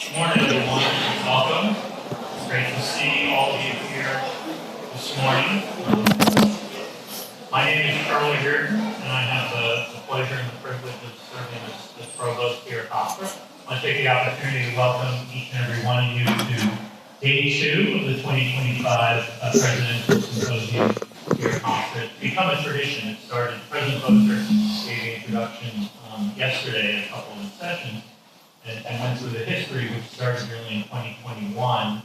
Good morning, everyone. Welcome. It's great to see all of you here this morning. My name is Charlie Reardon, and I have the pleasure and the privilege of serving as provost here at Hofstra. I want to take the opportunity to welcome each and every one of you to Day 2 of the 2025 Presidential Symposium here at Hofstra. It's become a tradition. It started, President Hofstra gave the introduction yesterday in a couple of sessions, and went through the history, which started really in 2021.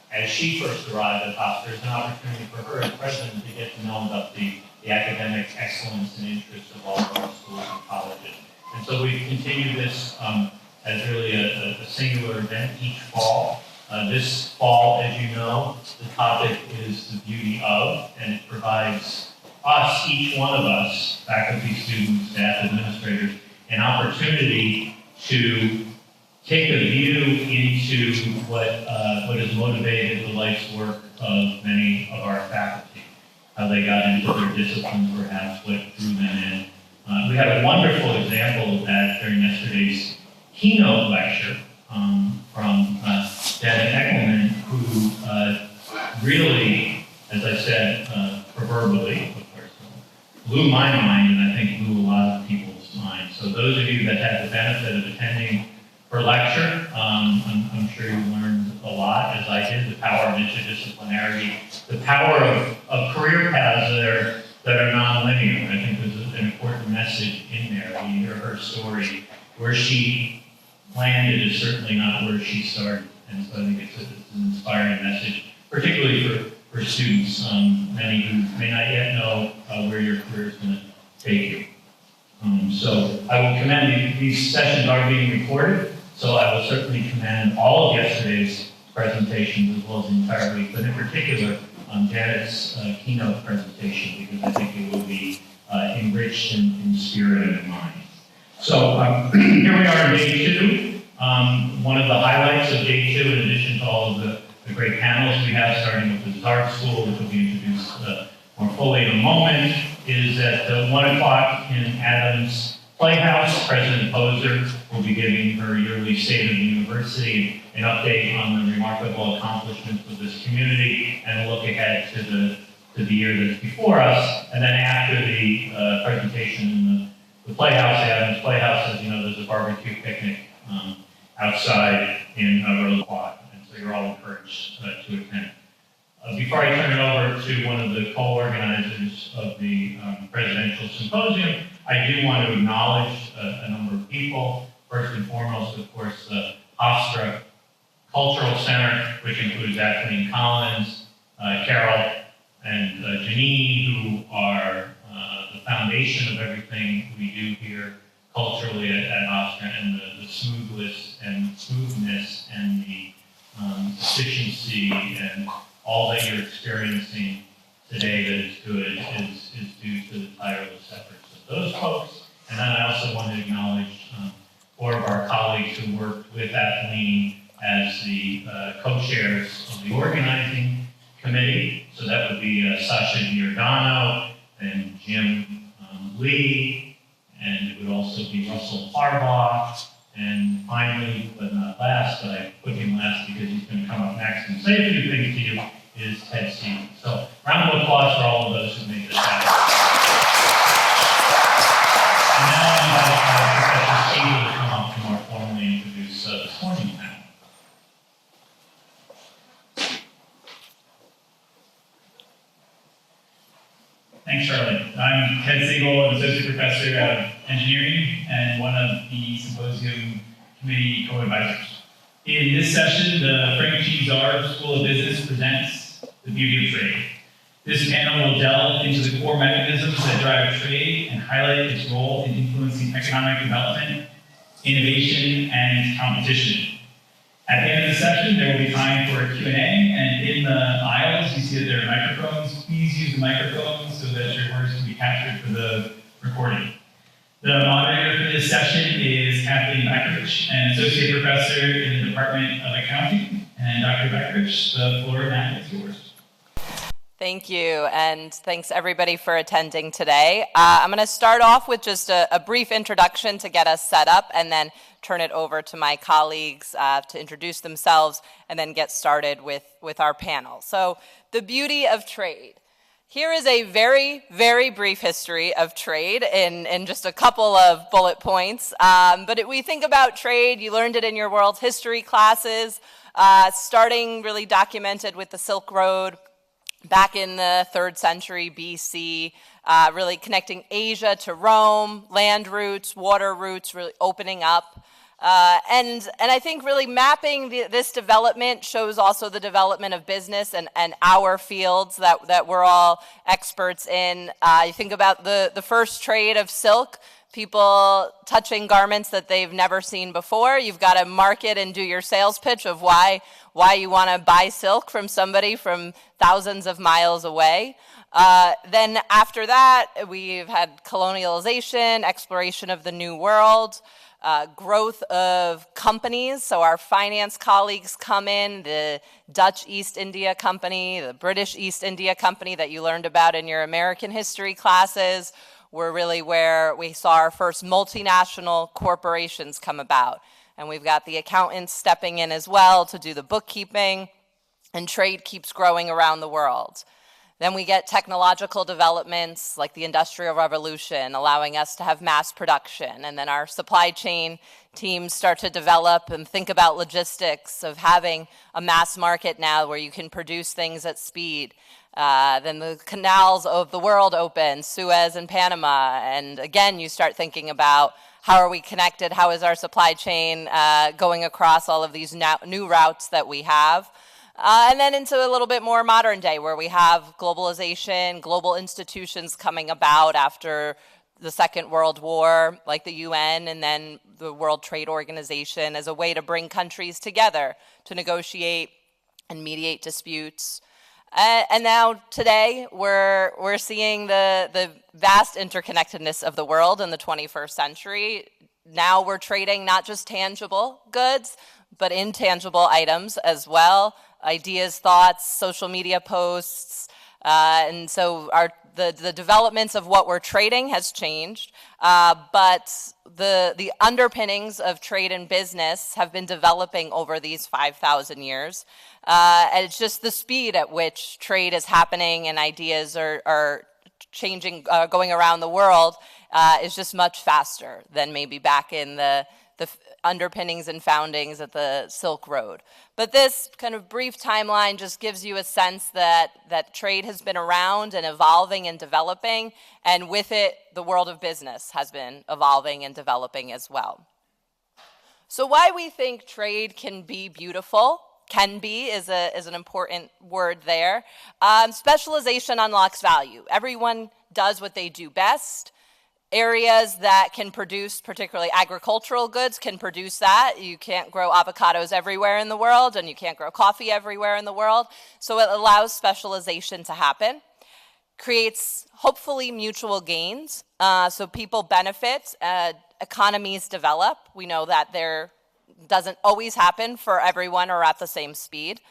As she first arrived at Hofstra, there's an opportunity for her as president to get to know about the academic excellence and interests of all of our schools and colleges. And so we've continued this as really a singular event each fall. This fall, as you know, the topic is the beauty of, and it provides us, each one of us, faculty, students, staff, administrators, an opportunity to take a view into what has motivated the life's work of many of our faculty, how they got into their disciplines, perhaps what drew them in. We had a wonderful example of that during yesterday's keynote lecture from Janet Eckelman, who really, as I said, proverbially, of course, blew my mind, and I think blew a lot of people's minds. So those of you that had the benefit of attending her lecture, I'm sure you learned a lot, as I did, the power of interdisciplinarity, the power of career paths that are non-linear. I think there's an important message in there. When you hear her story, where she landed is certainly not where she started. And so I think it's an inspiring message, particularly for students, many who may not yet know where your career is going to take you. So I will commend these sessions are being recorded, so I will certainly commend all of yesterday's presentations as well as the entire week, but in particular Janet's keynote presentation, because I think it will be enriched in spirit and in mind. So here we are in Day 2. One of the highlights of Day 2, in addition to all of the great panels we have, starting with the Art School, which will be introduced more fully in a moment, is at 1 o'clock in Adams Playhouse. President Poser will be giving her yearly State of the University, an update on the remarkable accomplishments of this community, and a look ahead to the year that's before us. And then after the presentation in the Playhouse, the Adams Playhouse, as you know, there's a barbecue picnic outside in Rose Quad, and so you're all encouraged to attend. Before I turn it over to one of the co-organizers of the Presidential Symposium, I do want to acknowledge a number of people. First and foremost, of course, the Hofstra Cultural Center, which includes Kathleen Collins, Carol, and Janine, who are the foundation of everything we do here culturally at Hofstra, and the smoothness and the efficiency and all that you're experiencing today that is good is due to the tireless efforts of those folks. And then I also want to acknowledge 4 of our colleagues who worked with Kathleen as the co-chairs of the organizing committee. So that would be Sasha Giordano and Jim Lee, and it would also be Russell Harbaugh. And finally, but not last, but I put him last because he's going to come up next and say a few things to you, is Ted Stevens. So round of applause for all of those who made this happen. And now I invite Professor Stevens to come up to more formally introduce this morning's panel. Thanks, Charlie. I'm Ted Siegel, an associate professor of engineering and one of the Symposium committee co-advisors. In this session, the Frank G. Czar School of Business presents The Beauty of Trade. This panel will delve into the core mechanisms that drive trade and highlight its role in influencing economic development, innovation, and competition. At the end of the session, there will be time for a Q&A, and in the aisles, you see that there are microphones. Please use the microphones so that your words can be captured for the recording. The moderator for this session is Kathleen Beckerich, an associate professor in the Department of Accounting. And Dr. Beckerich, the floor now is yours. Thank you, and thanks everybody for attending today. I'm going to start off with just a brief introduction to get us set up, and then turn it over to my colleagues to introduce themselves and then get started with our panel. So the beauty of trade. Here is a very, very brief history of trade in just a couple of bullet points. But if we think about trade, you learned it in your world history classes, starting really documented with the Silk Road back in the 3rd century BC, really connecting Asia to Rome, land routes, water routes, really opening up. And I think really mapping this development shows also the development of business and our fields that we're all experts in. You think about the first trade of silk, people touching garments that they've never seen before. You've got to market and do your sales pitch of why you want to buy silk from somebody from thousands of miles away. Then after that, we've had colonialization, exploration of the New World, growth of companies. So our finance colleagues come in, the Dutch East India Company, the British East India Company that you learned about in your American history classes were really where we saw our first multinational corporations come about. And we've got the accountants stepping in as well to do the bookkeeping, and trade keeps growing around the world. Then we get technological developments like the Industrial Revolution, allowing us to have mass production. And then our supply chain teams start to develop and think about logistics of having a mass market now where you can produce things at speed. Then the canals of the world open, Suez and Panama. And again, you start thinking about how are we connected? How is our supply chain going across all of these new routes that we have? And then into a little bit more modern day where we have globalization, global institutions coming about after the Second World War, like the UN and then the World Trade Organization, as a way to bring countries together to negotiate and mediate disputes. And now today we're seeing the vast interconnectedness of the world in the 21st century. Now we're trading not just tangible goods, but intangible items as well. Ideas, thoughts, social media posts, and so the developments of what we're trading has changed, but the underpinnings of trade and business have been developing over these 5,000 years, and it's just the speed at which trade is happening and ideas are changing, going around the world, is just much faster than maybe back in the underpinnings and foundings at the Silk Road. But this kind of brief timeline just gives you a sense that trade has been around and evolving and developing, and with it, the world of business has been evolving and developing as well. So why we think trade can be beautiful, can be is an important word there. Specialization unlocks value. Everyone does what they do best. Areas that can produce, particularly agricultural goods, can produce that. You can't grow avocados everywhere in the world, and you can't grow coffee everywhere in the world. So it allows specialization to happen, creates hopefully mutual gains, so people benefit, economies develop. We know that there doesn't always happen for everyone or at the same speed.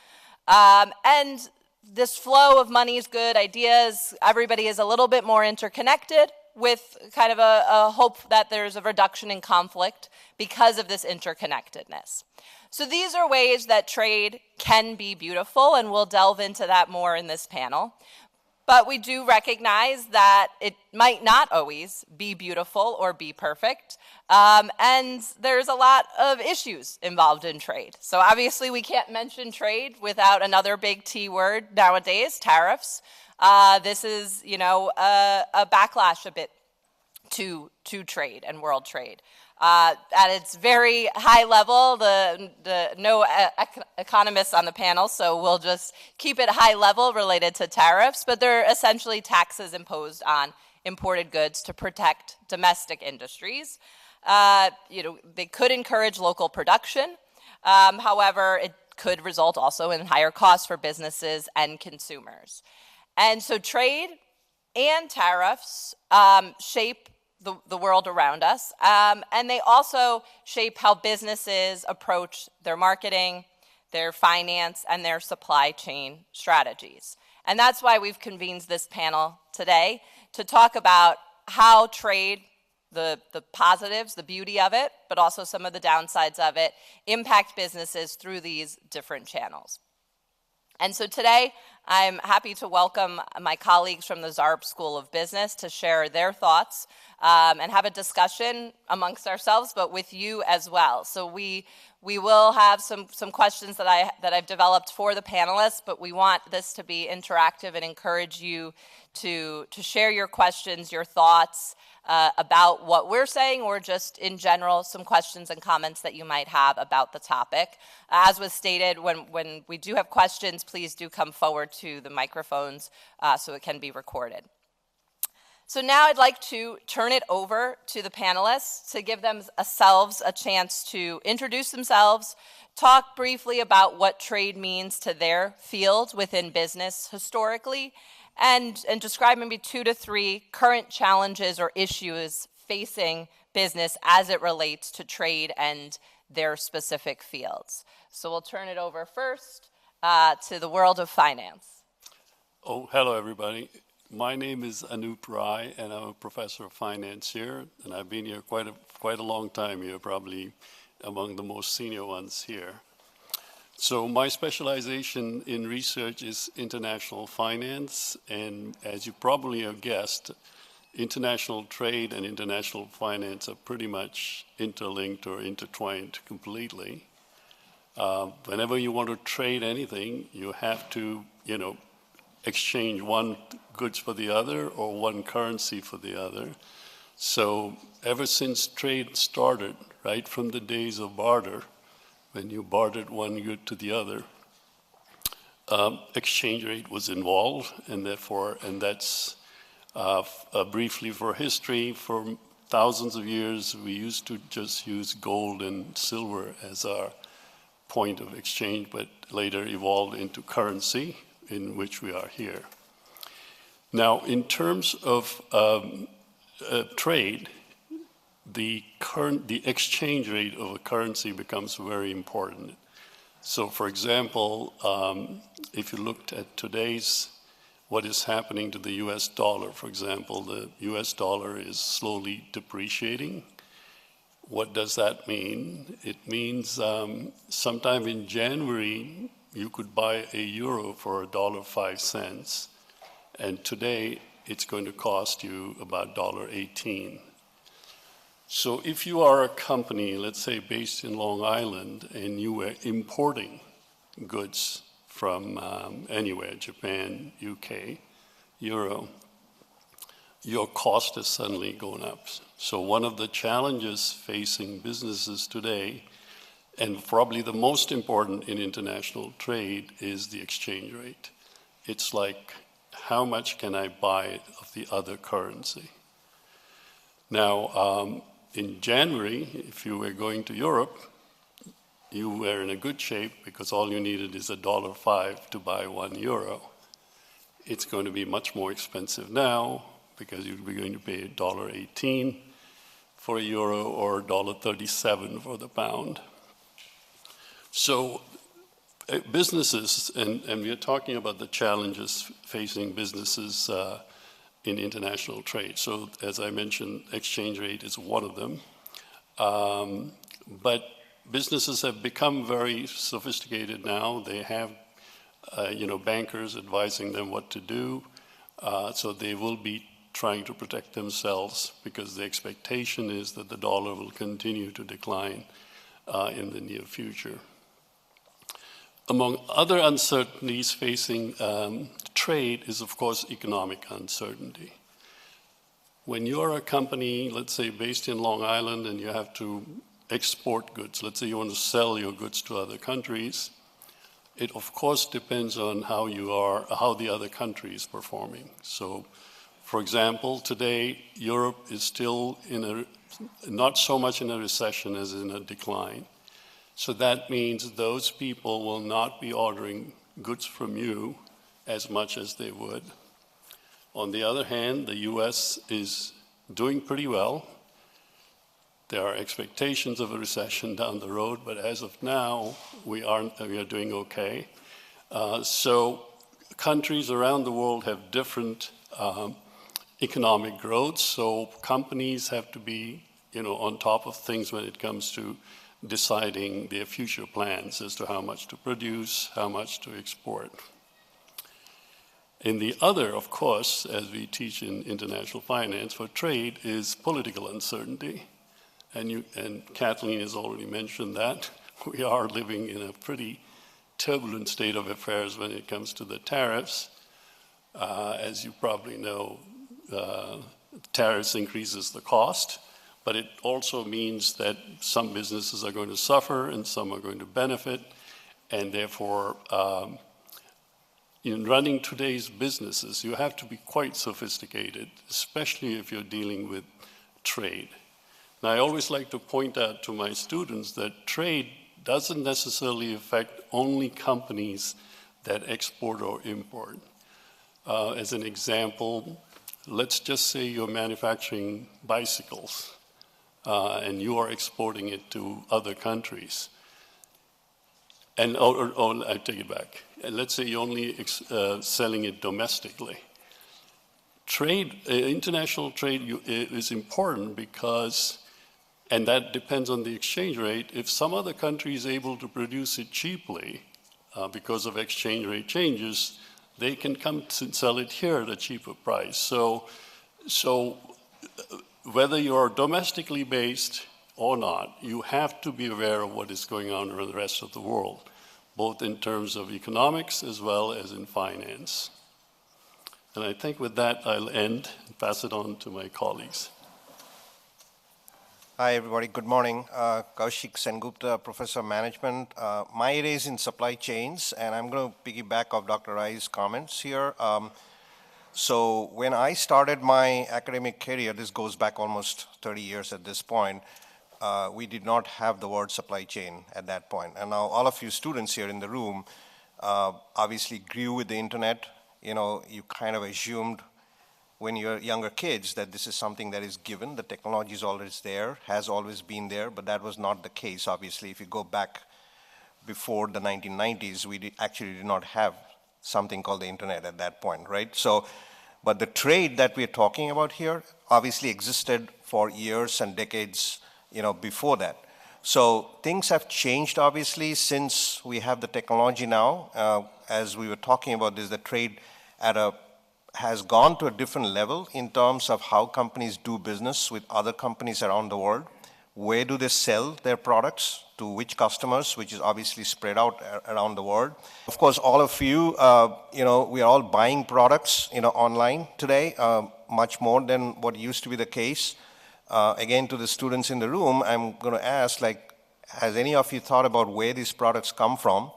And this flow of money is good, ideas, everybody is a little bit more interconnected, with kind of a hope that there's a reduction in conflict because of this interconnectedness. So these are ways that trade can be beautiful, and we'll delve into that more in this panel. But we do recognize that it might not always be beautiful or be perfect, and there's a lot of issues involved in trade. So obviously we can't mention trade without another big T word nowadays, tariffs. This is, a backlash a bit to trade and world trade. At its very high level, no economists on the panel, so we'll just keep it high level related to tariffs, but they're essentially taxes imposed on imported goods to protect domestic industries. They could encourage local production. However, it could result also in higher costs for businesses and consumers. And so trade and tariffs shape the world around us, and they also shape how businesses approach their marketing, their finance, and their supply chain strategies. And that's why we've convened this panel today to talk about how trade, the positives, the beauty of it, but also some of the downsides of it, impact businesses through these different channels. And so today, I'm happy to welcome my colleagues from the Zarb School of Business to share their thoughts and have a discussion amongst ourselves, but with you as well. So we will have some questions that I've developed for the panelists, but we want this to be interactive and encourage you to share your questions, your thoughts about what we're saying, or just in general, some questions and comments that you might have about the topic. As was stated, when we do have questions, please do come forward to the microphones so it can be recorded. So now I'd like to turn it over to the panelists to give themselves a chance to introduce themselves, talk briefly about what trade means to their field within business historically, and describe maybe 2 to 3 current challenges or issues facing business as it relates to trade and their specific fields. So we'll turn it over first to the world of finance. Oh, hello everybody. My name is Anup Rai, and I'm a professor of finance here, and I've been here quite a long time here, probably among the most senior ones here. So my specialization in research is international finance, and as you probably have guessed, international trade and international finance are pretty much interlinked or intertwined completely. Whenever you want to trade anything, you have to, exchange one goods for the other or one currency for the other. So ever since trade started, right from the days of barter, when you bartered one good to the other, exchange rate was involved, and that's briefly for history. For thousands of years, we used to just use gold and silver as our point of exchange, but later evolved into currency, in which we are here. Now, in terms of trade, the exchange rate of a currency becomes very important. So, for example, if you looked at what is happening to the US dollar, for example, the US dollar is slowly depreciating. What does that mean? It means sometime in January, you could buy a euro for $1.05, and today it's going to cost you about $1.18. So if you are a company, let's say based in Long Island, and you were importing goods from anywhere, Japan, UK, Euro, your cost has suddenly gone up. So one of the challenges facing businesses today, and probably the most important in international trade, is the exchange rate. It's like, how much can I buy of the other currency? Now, in January, if you were going to Europe, you were in a good shape because all you needed is $1.05 to buy 1 euro. It's going to be much more expensive now because you're going to pay $1.18 for a euro or $1.37 for the pound. So businesses, and we are talking about the challenges facing businesses in international trade. So as I mentioned, exchange rate is one of them. But businesses have become very sophisticated now. They have bankers advising them what to do. So they will be trying to protect themselves because the expectation is that the dollar will continue to decline in the near future. Among other uncertainties facing trade is, of course, economic uncertainty. When you're a company, let's say, based in Long Island, and you have to export goods, let's say you want to sell your goods to other countries, it, of course, depends on how the other country is performing. So, for example, today, Europe is still not so much in a recession as in a decline. So that means those people will not be ordering goods from you as much as they would. On the other hand, the US is doing pretty well. There are expectations of a recession down the road, but as of now, we are doing okay. So countries around the world have different economic growth, so companies have to be, on top of things when it comes to deciding their future plans as to how much to produce, how much to export. And the other, of course, as we teach in international finance for trade, is political uncertainty. And Kathleen has already mentioned that. We are living in a pretty turbulent state of affairs when it comes to the tariffs. As you probably know, tariffs increases the cost, but it also means that some businesses are going to suffer and some are going to benefit, and therefore, in running today's businesses, you have to be quite sophisticated, especially if you're dealing with trade. And I always like to point out to my students that trade doesn't necessarily affect only companies that export or import. As an example, let's just say you're manufacturing bicycles and you are exporting it to other countries. And, I take it back. And let's say you're only selling it domestically. Trade, international trade is important because, and that depends on the exchange rate, if some other country is able to produce it cheaply because of exchange rate changes, they can come to sell it here at a cheaper price. So whether you're domestically based or not, you have to be aware of what is going on in the rest of the world, both in terms of economics as well as in finance. And I think with that, I'll end and pass it on to my colleagues. Hi, everybody. Good morning. Kaushik Sengupta, Professor of Management. My area is in supply chains, and I'm going to piggyback off Dr. Rai's comments here. So when I started my academic career, this goes back almost 30 years at this point, we did not have the word supply chain at that point. And now all of you students here in the room obviously grew with the internet. You kind of assumed when you're younger kids that this is something that is given. The technology is always there, has always been there, but that was not the case, obviously. If you go back before the 1990s, we actually did not have something called the internet at that point, right? So, but the trade that we're talking about here obviously existed for years and decades, before that. So things have changed, obviously, since we have the technology now. As we were talking about this, the trade has gone to a different level in terms of how companies do business with other companies around the world. Where do they sell their products, to which customers, which is obviously spread out around the world. Of course, all of you, we are all buying products, online today, much more than what used to be the case. Again, to the students in the room, I'm going to ask, has any of you thought about where these products come from?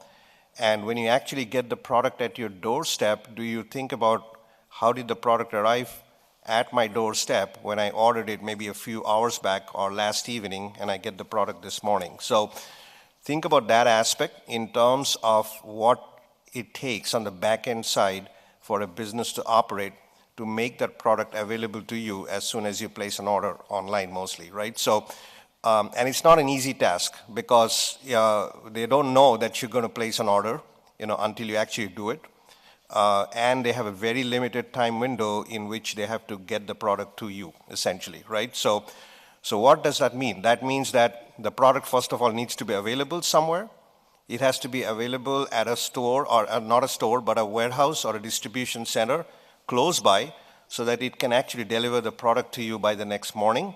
And when you actually get the product at your doorstep, do you think about how did the product arrive at my doorstep when I ordered it maybe a few hours back or last evening, and I get the product this morning? So think about that aspect in terms of what it takes on the back end side for a business to operate to make that product available to you as soon as you place an order online mostly, right? So, and it's not an easy task because they don't know that you're going to place an order, until you actually do it. And they have a very limited time window in which they have to get the product to you, essentially, right? So what does that mean? That means that the product, first of all, needs to be available somewhere. It has to be available at a store, or not a store, but a warehouse or a distribution center close by, so that it can actually deliver the product to you by the next morning.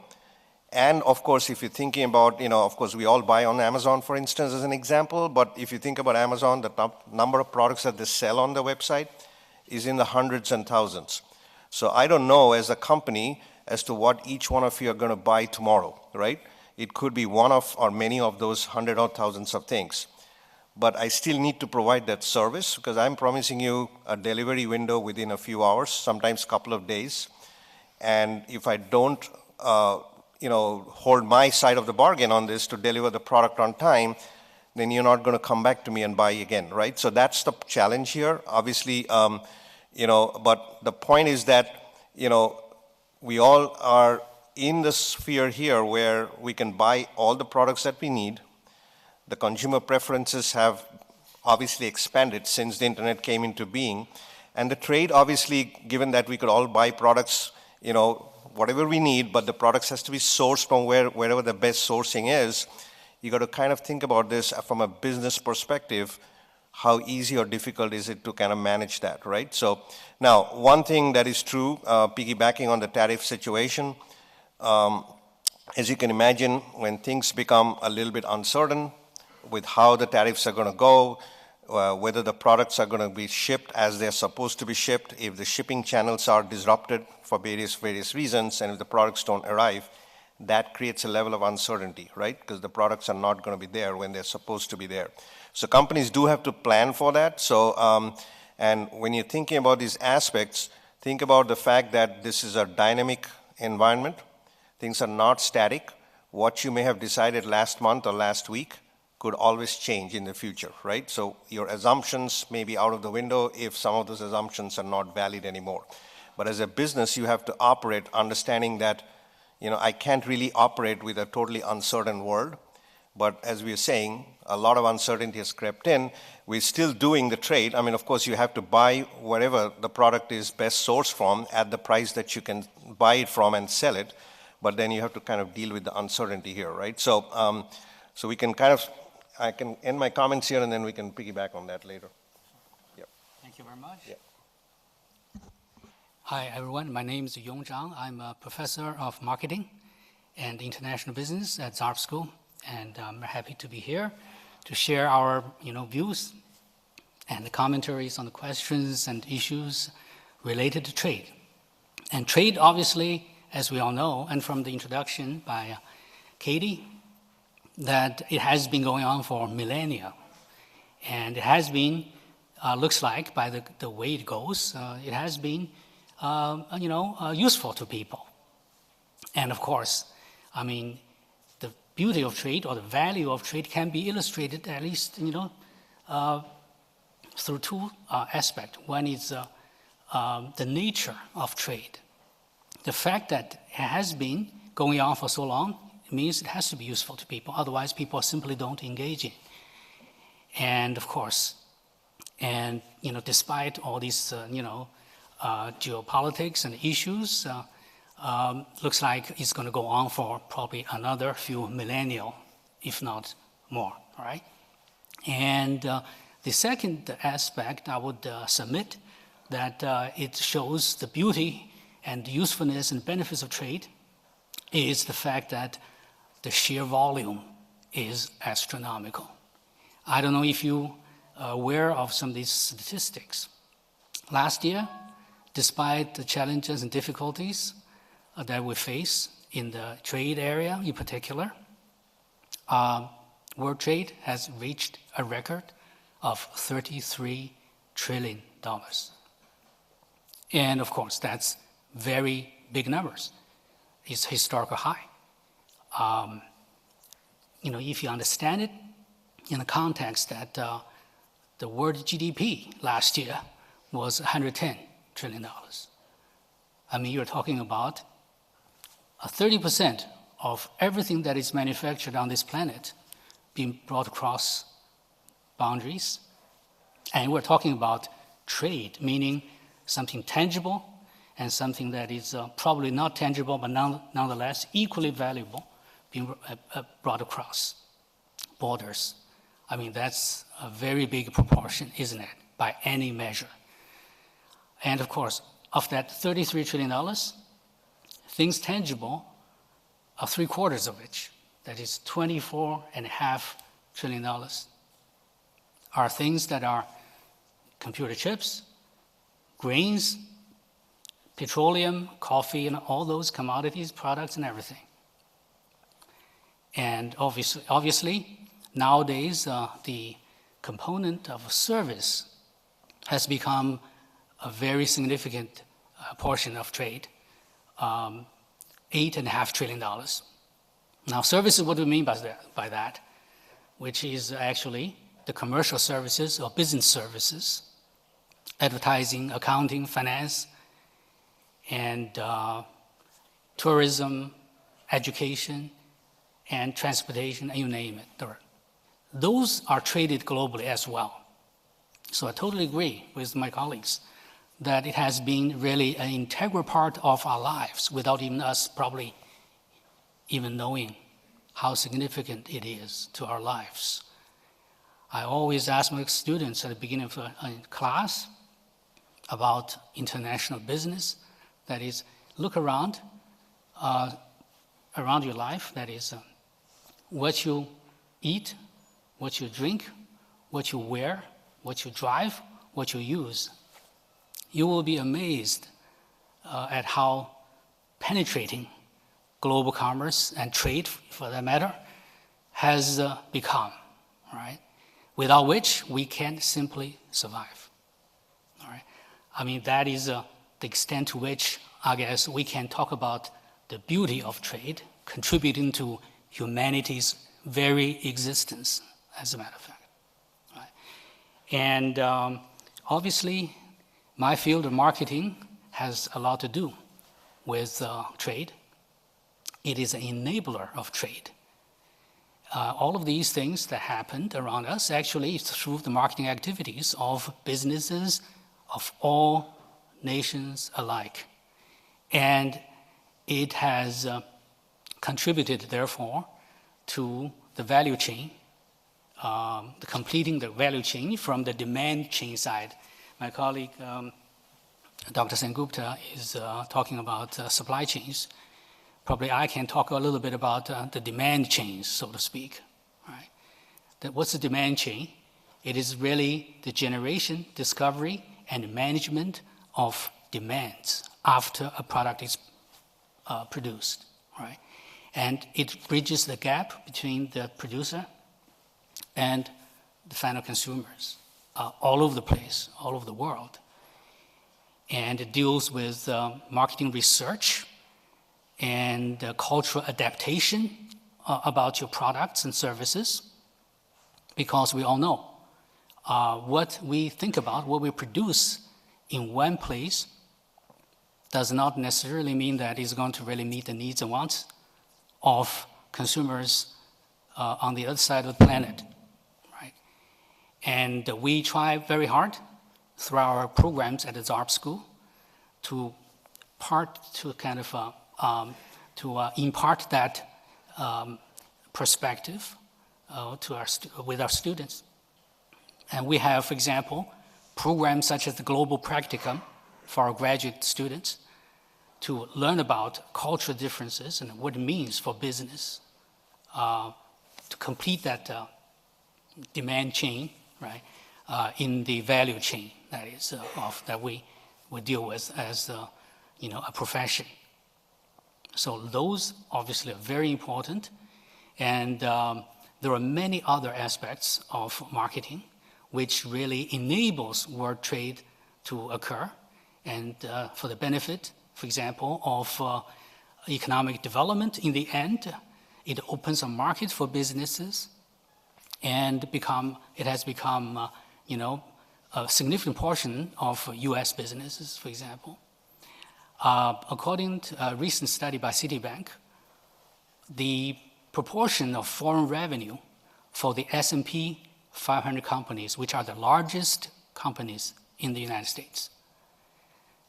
And of course, if you're thinking about, of course, we all buy on Amazon, for instance, as an example, but if you think about Amazon, the number of products that they sell on the website is in the hundreds and thousands. So I don't know as a company as to what each one of you are going to buy tomorrow, right? It could be one of or many of those hundreds or thousands of things. But I still need to provide that service because I'm promising you a delivery window within a few hours, sometimes a couple of days. And if I don't hold my side of the bargain on this to deliver the product on time, then you're not going to come back to me and buy again, right? So that's the challenge here, obviously, but the point is that, we all are in the sphere here where we can buy all the products that we need. The consumer preferences have obviously expanded since the internet came into being. And the trade, obviously, given that we could all buy products, whatever we need, but the products has to be sourced from wherever the best sourcing is. You got to kind of think about this from a business perspective. How easy or difficult is it to kind of manage that, right? So now, one thing that is true, piggybacking on the tariff situation, as you can imagine, when things become a little bit uncertain with how the tariffs are going to go, whether the products are going to be shipped as they're supposed to be shipped, if the shipping channels are disrupted for various reasons, and if the products don't arrive, that creates a level of uncertainty, right? Because the products are not going to be there when they're supposed to be there. So companies do have to plan for that. So, and when you're thinking about these aspects, think about the fact that this is a dynamic environment. Things are not static. What you may have decided last month or last week could always change in the future, right? So your assumptions may be out of the window if some of those assumptions are not valid anymore. But as a business, you have to operate understanding that, I can't really operate with a totally uncertain world. But as we are saying, a lot of uncertainty has crept in. We're still doing the trade. I mean, of course, you have to buy wherever the product is best sourced from at the price that you can buy it from and sell it. But then you have to kind of deal with the uncertainty here, right? So, so we can I can end my comments here, and then we can piggyback on that later. Yep. Thank you very much. Yep. Hi, everyone. My name is Yong Zhang. I'm a professor of marketing and international business at Zarp School, and I'm happy to be here to share our views and the commentaries on the questions and issues related to trade. And trade, obviously, as we all know, and from the introduction by Katie, that it has been going on for millennia. And it has been, looks like, by the way it goes, it has been, useful to people. And of course, I mean, the beauty of trade or the value of trade can be illustrated at least, through two aspects. One is the nature of trade. The fact that it has been going on for so long, it means it has to be useful to people. Otherwise, people simply don't engage in. And of course, despite all these, geopolitics and issues, looks like it's going to go on for probably another few millennia, if not more, all right? And the second aspect I would submit that it shows the beauty and usefulness and benefits of trade is the fact that the sheer volume is astronomical. I don't know if you are aware of some of these statistics. Last year, despite the challenges and difficulties that we face in the trade area in particular, world trade has reached a record of $33 trillion. And of course, that's very big numbers. It's historical high. If you understand it in the context that the world GDP last year was $110 trillion. I mean, you're talking about 30% of everything that is manufactured on this planet being brought across boundaries. And we're talking about trade, meaning something tangible and something that is probably not tangible, but nonetheless equally valuable, being brought across borders. I mean, that's a very big proportion, isn't it, by any measure? And of course, of that $33 trillion, things tangible are 3/4 of which, that is $24.5 trillion, are things that are computer chips, grains, petroleum, coffee, and all those commodities, products, and everything. And obviously nowadays, the component of service has become a very significant portion of trade, $8.5 trillion. Now, services, what do we mean by that? Which is actually the commercial services or business services, advertising, accounting, finance, and tourism, education, and transportation, and you name it. Those are traded globally as well. So I totally agree with my colleagues that it has been really an integral part of our lives without even us probably even knowing how significant it is to our lives. I always ask my students at the beginning of a class about international business. That is, look around your life. That is, what you eat, what you drink, what you wear, what you drive, what you use. You will be amazed at how penetrating global commerce and trade, for that matter, has become, right? Without which we can't simply survive, all right? I mean, that is the extent to which, I guess, we can talk about the beauty of trade contributing to humanity's very existence, as a matter of fact, right? And obviously, my field of marketing has a lot to do with trade. It is an enabler of trade. All of these things that happened around us actually is through the marketing activities of businesses of all nations alike. And it has contributed, therefore, to the value chain, completing the value chain from the demand chain side. My colleague, Dr. Sengupta, is talking about supply chains. Probably I can talk a little bit about the demand chains, so to speak. Right? What's the demand chain? It is really the generation, discovery, and management of demands after a product is produced. Right? And it bridges the gap between the producer and the final consumers all over the place, all over the world. And it deals with marketing research and cultural adaptation about your products and services, because we all know what we think about, what we produce in one place does not necessarily mean that it's going to really meet the needs and wants of consumers on the other side of the planet, right? And we try very hard through our programs at the ZARP School to impart that perspective with our students. And we have, for example, programs such as the Global Practicum for our graduate students to learn about cultural differences and what it means for business to complete that demand chain, right, in the value chain that is that we deal with as a profession. So those obviously are very important, and there are many other aspects of marketing which really enables world trade to occur, and for the benefit, for example, of economic development. In the end, it opens a market for businesses, and it has become a significant portion of U.S. businesses, for example. According to a recent study by Citibank, the proportion of foreign revenue for the S&P 500 companies, which are the largest companies in the United States,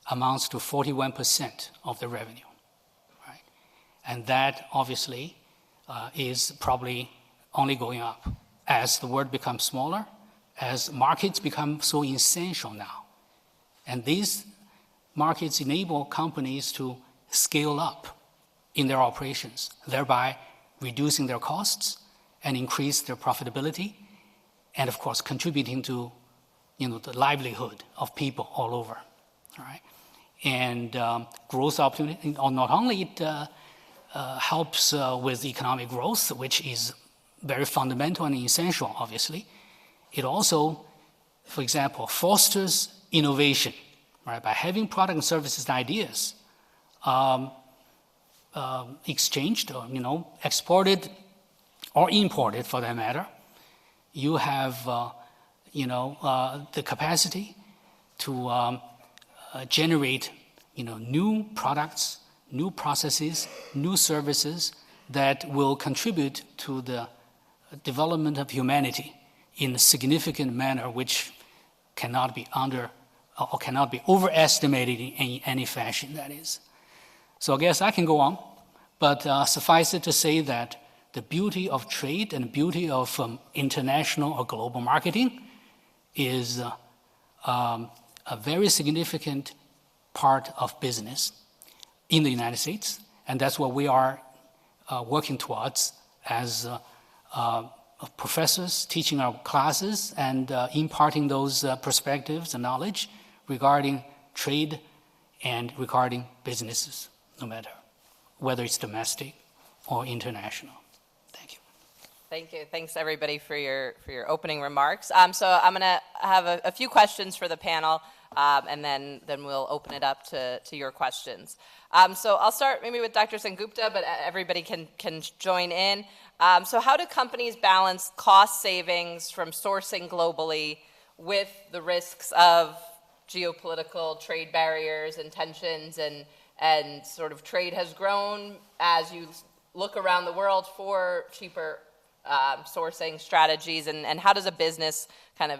amounts to 41% of the revenue, right? And that obviously is probably only going up as the world becomes smaller, as markets become so essential now. And these markets enable companies to scale up in their operations, thereby reducing their costs and increase their profitability, and of course contributing to the livelihood of people all over. All right? And growth opportunity, not only it helps with economic growth, which is very fundamental and essential, obviously, it also, for example, fosters innovation. Right, by having product and services and ideas exchanged or exported or imported, for that matter, you have the capacity to generate new products, new processes, new services that will contribute to the development of humanity in a significant manner, which cannot be or cannot be overestimated in any fashion, that is. So I guess I can go on, but suffice it to say that the beauty of trade and the beauty of international or global marketing is a very significant part of business in the United States, and that's what we are working towards as professors teaching our classes and imparting those perspectives and knowledge regarding trade and regarding businesses, no matter whether it's domestic or international. Thank you. Thank you. Thanks everybody for your opening remarks. So I'm going to have a few questions for the panel, and then we'll open it up to your questions. So I'll start maybe with Dr. Sengupta, but everybody can join in. So how do companies balance cost savings from sourcing globally with the risks of geopolitical trade barriers and tensions, and sort of trade has grown as you look around the world for cheaper sourcing strategies, and how does a business kind of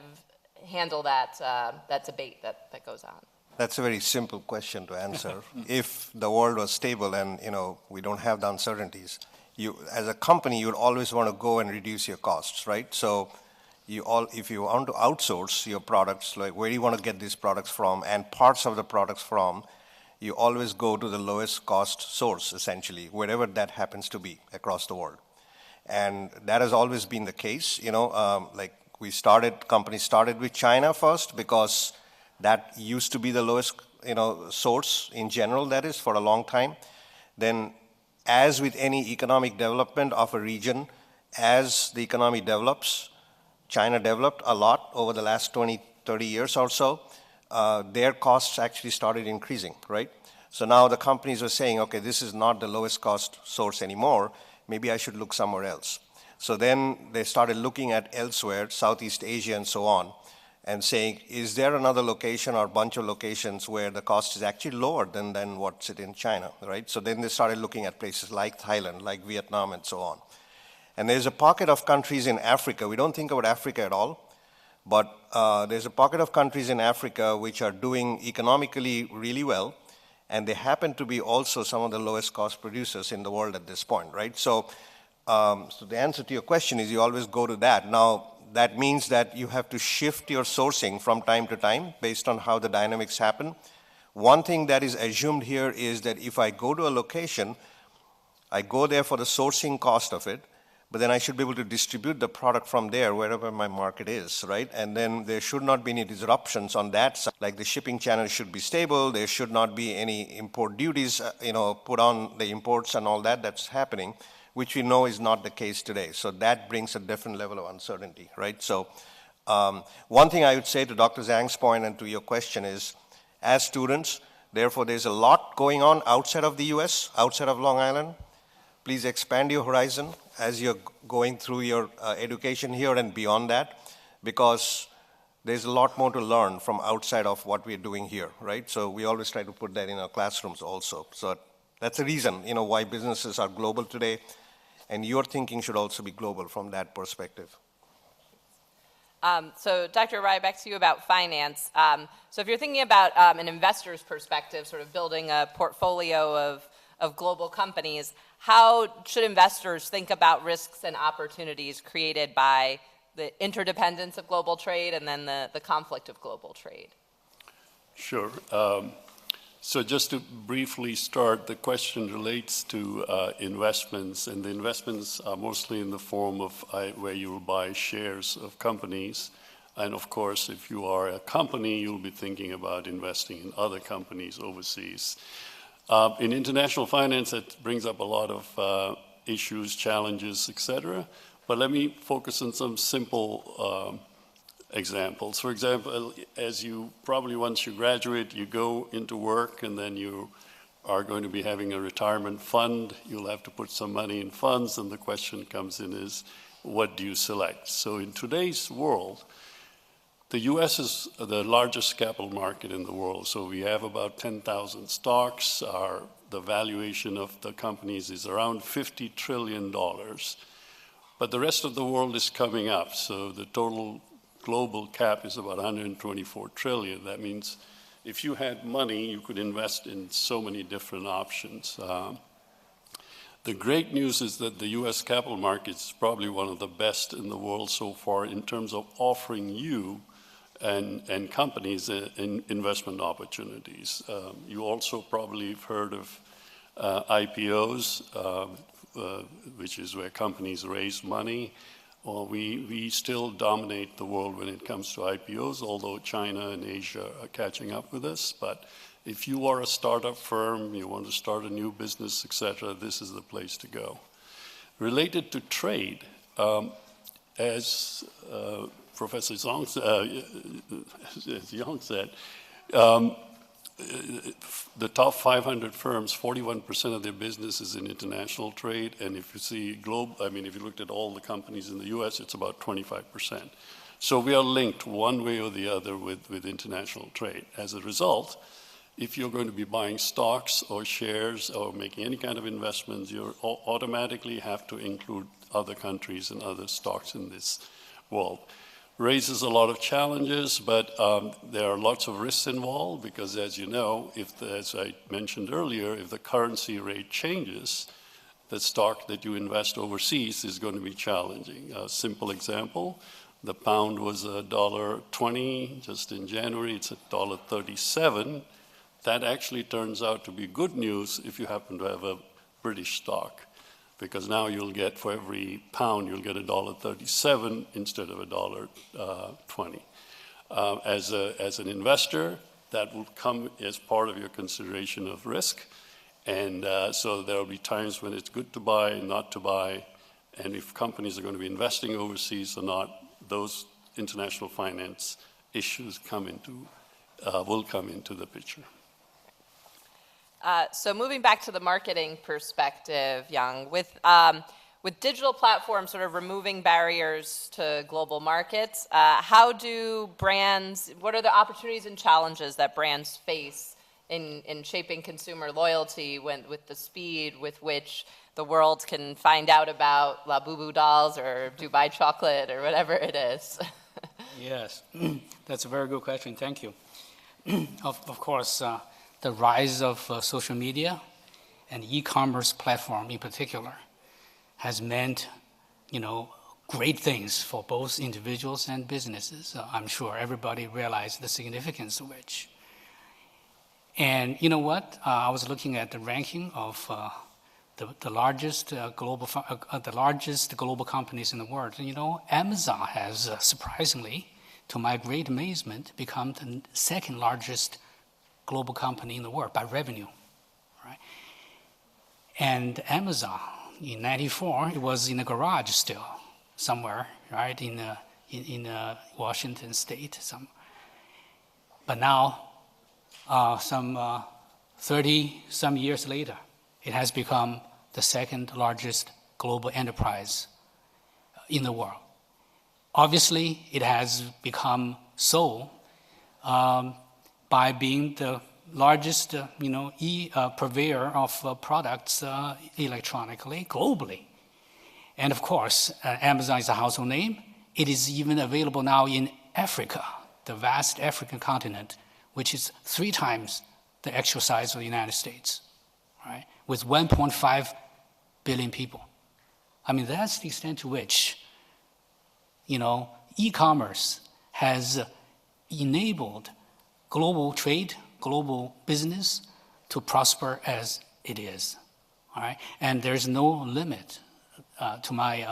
handle that debate that goes on? That's a very simple question to answer. If the world was stable and we don't have the uncertainties, you as a company you would always want to go and reduce your costs, right? So if you want to outsource your products, like where do you want to get these products from and parts of the products from, you always go to the lowest cost source, essentially, wherever that happens to be across the world. And that has always been the case. Like companies started with China first because that used to be the lowest, source in general, that is, for a long time. Then, as with any economic development of a region, as the economy develops, China developed a lot over the last 20, 30 years or so. Their costs actually started increasing, right? So now the companies are saying, okay, this is not the lowest cost source anymore. Maybe I should look somewhere else. So then they started looking at elsewhere, Southeast Asia and so on, and saying, is there another location or bunch of locations where the cost is actually lower than what's it in China, right? So then they started looking at places like Thailand, like Vietnam, and so on. And there's a pocket of countries in Africa. We don't think about Africa at all, but there's a pocket of countries in Africa which are doing economically really well, and they happen to be also some of the lowest cost producers in the world at this point, right? So the answer to your question is you always go to that. Now, that means that you have to shift your sourcing from time to time based on how the dynamics happen. One thing that is assumed here is that if I go to a location, I go there for the sourcing cost of it, but then I should be able to distribute the product from there wherever my market is, right? And then there should not be any disruptions on that side. Like the shipping channel should be stable. There should not be any import duties, put on the imports and all that that's happening, which we know is not the case today. So that brings a different level of uncertainty, right? So one thing I would say to Dr. Zhang's point and to your question is, as students, therefore there's a lot going on outside of the US, outside of Long Island. Please expand your horizon as you're going through your education here and beyond that, because there's a lot more to learn from outside of what we're doing here, right? So we always try to put that in our classrooms also. So that's the reason, why businesses are global today. And your thinking should also be global from that perspective. So Dr. Rai, back to you about finance. So if you're thinking about an investor's perspective, sort of building a portfolio of global companies, how should investors think about risks and opportunities created by the interdependence of global trade and then the conflict of global trade? Sure. So just to briefly start, the question relates to investments, and the investments are mostly in the form of where you will buy shares of companies. And of course, if you are a company, you'll be thinking about investing in other companies overseas. In international finance, it brings up a lot of issues, challenges, etc. But let me focus on some simple examples. For example, as you probably once you graduate, you go into work and then you are going to be having a retirement fund. You'll have to put some money in funds, and the question comes in is, what do you select? So in today's world, the US is the largest capital market in the world. So we have about 10,000 stocks. The valuation of the companies is around $50 trillion. But the rest of the world is coming up. So the total global cap is about 124 trillion. That means if you had money, you could invest in so many different options. The great news is that the US capital market is probably one of the best in the world so far in terms of offering you and companies investment opportunities. You also probably have heard of IPOs, which is where companies raise money. Well, we still dominate the world when it comes to IPOs, although China and Asia are catching up with us. But if you are a startup firm, you want to start a new business, etc., this is the place to go. Related to trade, as Professor Zhang said, the top 500 firms, 41% of their business is in international trade, and if you see if you looked at all the companies in the US, it's about 25%. So we are linked one way or the other with international trade. As a result, if you're going to be buying stocks or shares or making any kind of investments, you automatically have to include other countries and other stocks in this world. Raises a lot of challenges, but there are lots of risks involved because, as you know, as I mentioned earlier, if the currency rate changes, the stock that you invest overseas is going to be challenging. A simple example, the pound was $1.20 just in January, it's $1.37. That actually turns out to be good news if you happen to have a British stock, because now you'll get, for every pound, you'll get $1.37 instead of $1.20. As an investor, that will come as part of your consideration of risk. And so there will be times when it's good to buy and not to buy. And if companies are going to be investing overseas or not, those international finance issues will come into the picture. So moving back to the marketing perspective, Young, with digital platforms sort of removing barriers to global markets, how do brands, what are the opportunities and challenges that brands face in shaping consumer loyalty with the speed with which the world can find out about La Boo Boo dolls or Dubai chocolate or whatever it is? Yes, that's a very good question. Thank you. Of course, the rise of social media and e-commerce platform in particular has meant, great things for both individuals and businesses. I'm sure everybody realized the significance of which. And you know what? I was looking at the ranking of the largest global companies in the world. Amazon has surprisingly, to my great amazement, become the second largest global company in the world by revenue, right? And Amazon in '94, it was in a garage still somewhere, right, in Washington State. But now, some 30-some years later, it has become the second largest global enterprise in the world. Obviously, it has become so by being the largest, purveyor of products electronically, globally. And of course, Amazon is a household name. It is even available now in Africa, the vast African continent, which is 3 times the actual size of the United States, right? With 1.5 billion people. I mean, that's the extent to which, e-commerce has enabled global trade, global business to prosper as it is, all right? And there's no limit to my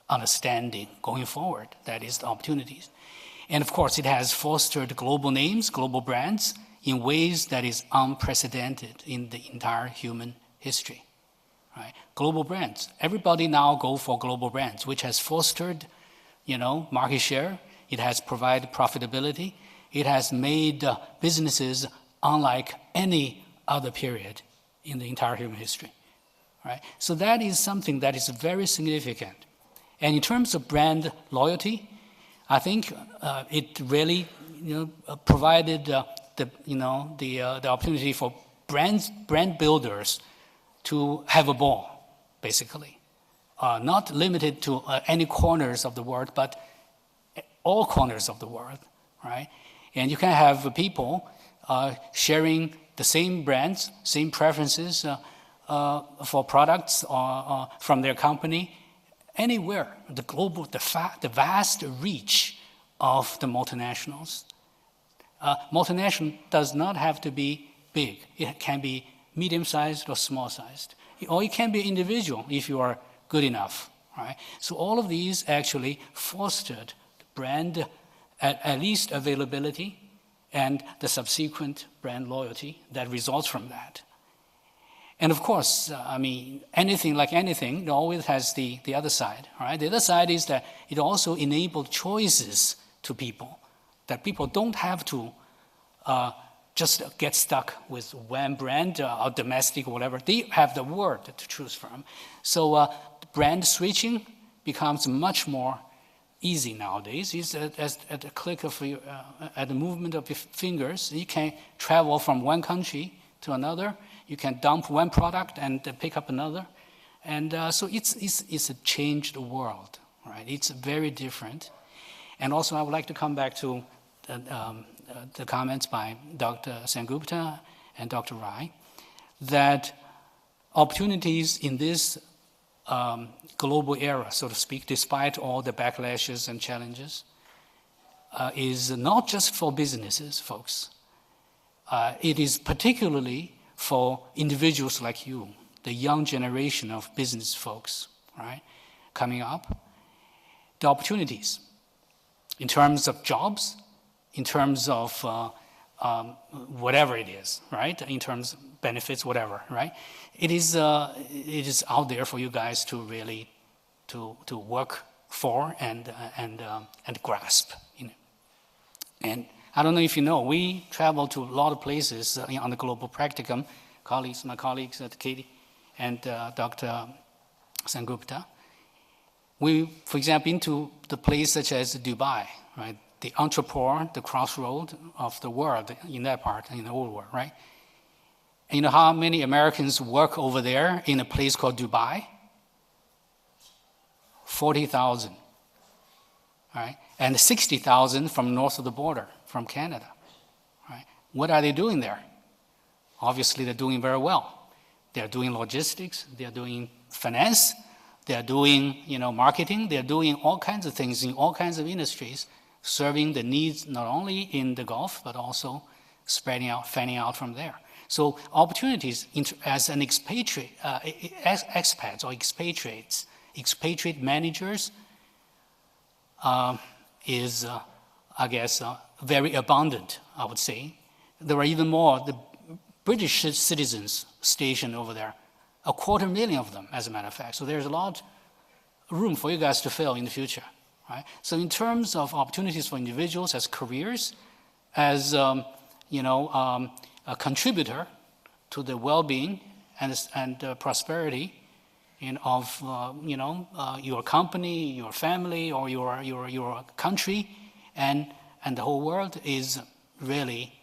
understanding going forward, that is the opportunities. And of course, it has fostered global names, global brands in ways that is unprecedented in the entire human history, right? Global brands. Everybody now go for global brands, which has fostered, market share. It has provided profitability. It has made businesses unlike any other period in the entire human history, right? So that is something that is very significant. And in terms of brand loyalty, I think it really, provided the opportunity for brand builders to have a ball, basically, not limited to any corners of the world, but all corners of the world, right? And you can have people sharing the same brands, same preferences for products from their company anywhere. The vast reach of the multinationals. Multinational does not have to be big. It can be medium-sized or small-sized. Or it can be individual if you are good enough, right? So all of these actually fostered brand, at least availability, and the subsequent brand loyalty that results from that. And of course, I mean, anything like anything, it always has the other side, right? The other side is that it also enabled choices to people, that people don't have to just get stuck with one brand or domestic or whatever. They have the world to choose from. So brand switching becomes much more easy nowadays. It's at a click of your, at the movement of your fingers, you can travel from one country to another. You can dump one product and pick up another. And so it's a changed world, right? It's very different. And also I would like to come back to the comments by Dr. Sengupta and Dr. Rai, that opportunities in this global era, so to speak, despite all the backlashes and challenges, is not just for businesses, folks. It is particularly for individuals like you, the young generation of business folks, right, coming up. The opportunities in terms of jobs, in terms of whatever it is, right? In terms of benefits, whatever, right? It is out there for you guys to really to work for and grasp. You know. And I don't know if you know, we travel to a lot of places on the global practicum. My colleagues at Katie and Dr. Sengupta. We, for example, into the place such as Dubai, right? The entrepreneur, the crossroad of the world in that part, in the old world, right? And you know how many Americans work over there in a place called Dubai? 40,000, right? And 60,000 from north of the border, from Canada, right? What are they doing there? Obviously, they're doing very well. They're doing logistics, they're doing finance, they're doing, marketing, they're doing all kinds of things in all kinds of industries, serving the needs not only in the Gulf, but also spreading out, fanning out from there. So opportunities as an expatriate, expats or expatriates, expatriate managers is, I guess, very abundant, I would say. There are even more, the British citizens stationed over there, 250,000 of them, as a matter of fact. So there's a lot of room for you guys to fill in the future. Right? So in terms of opportunities for individuals as careers, as a contributor to the well-being and prosperity of your company, your family, or your country, and the whole world is really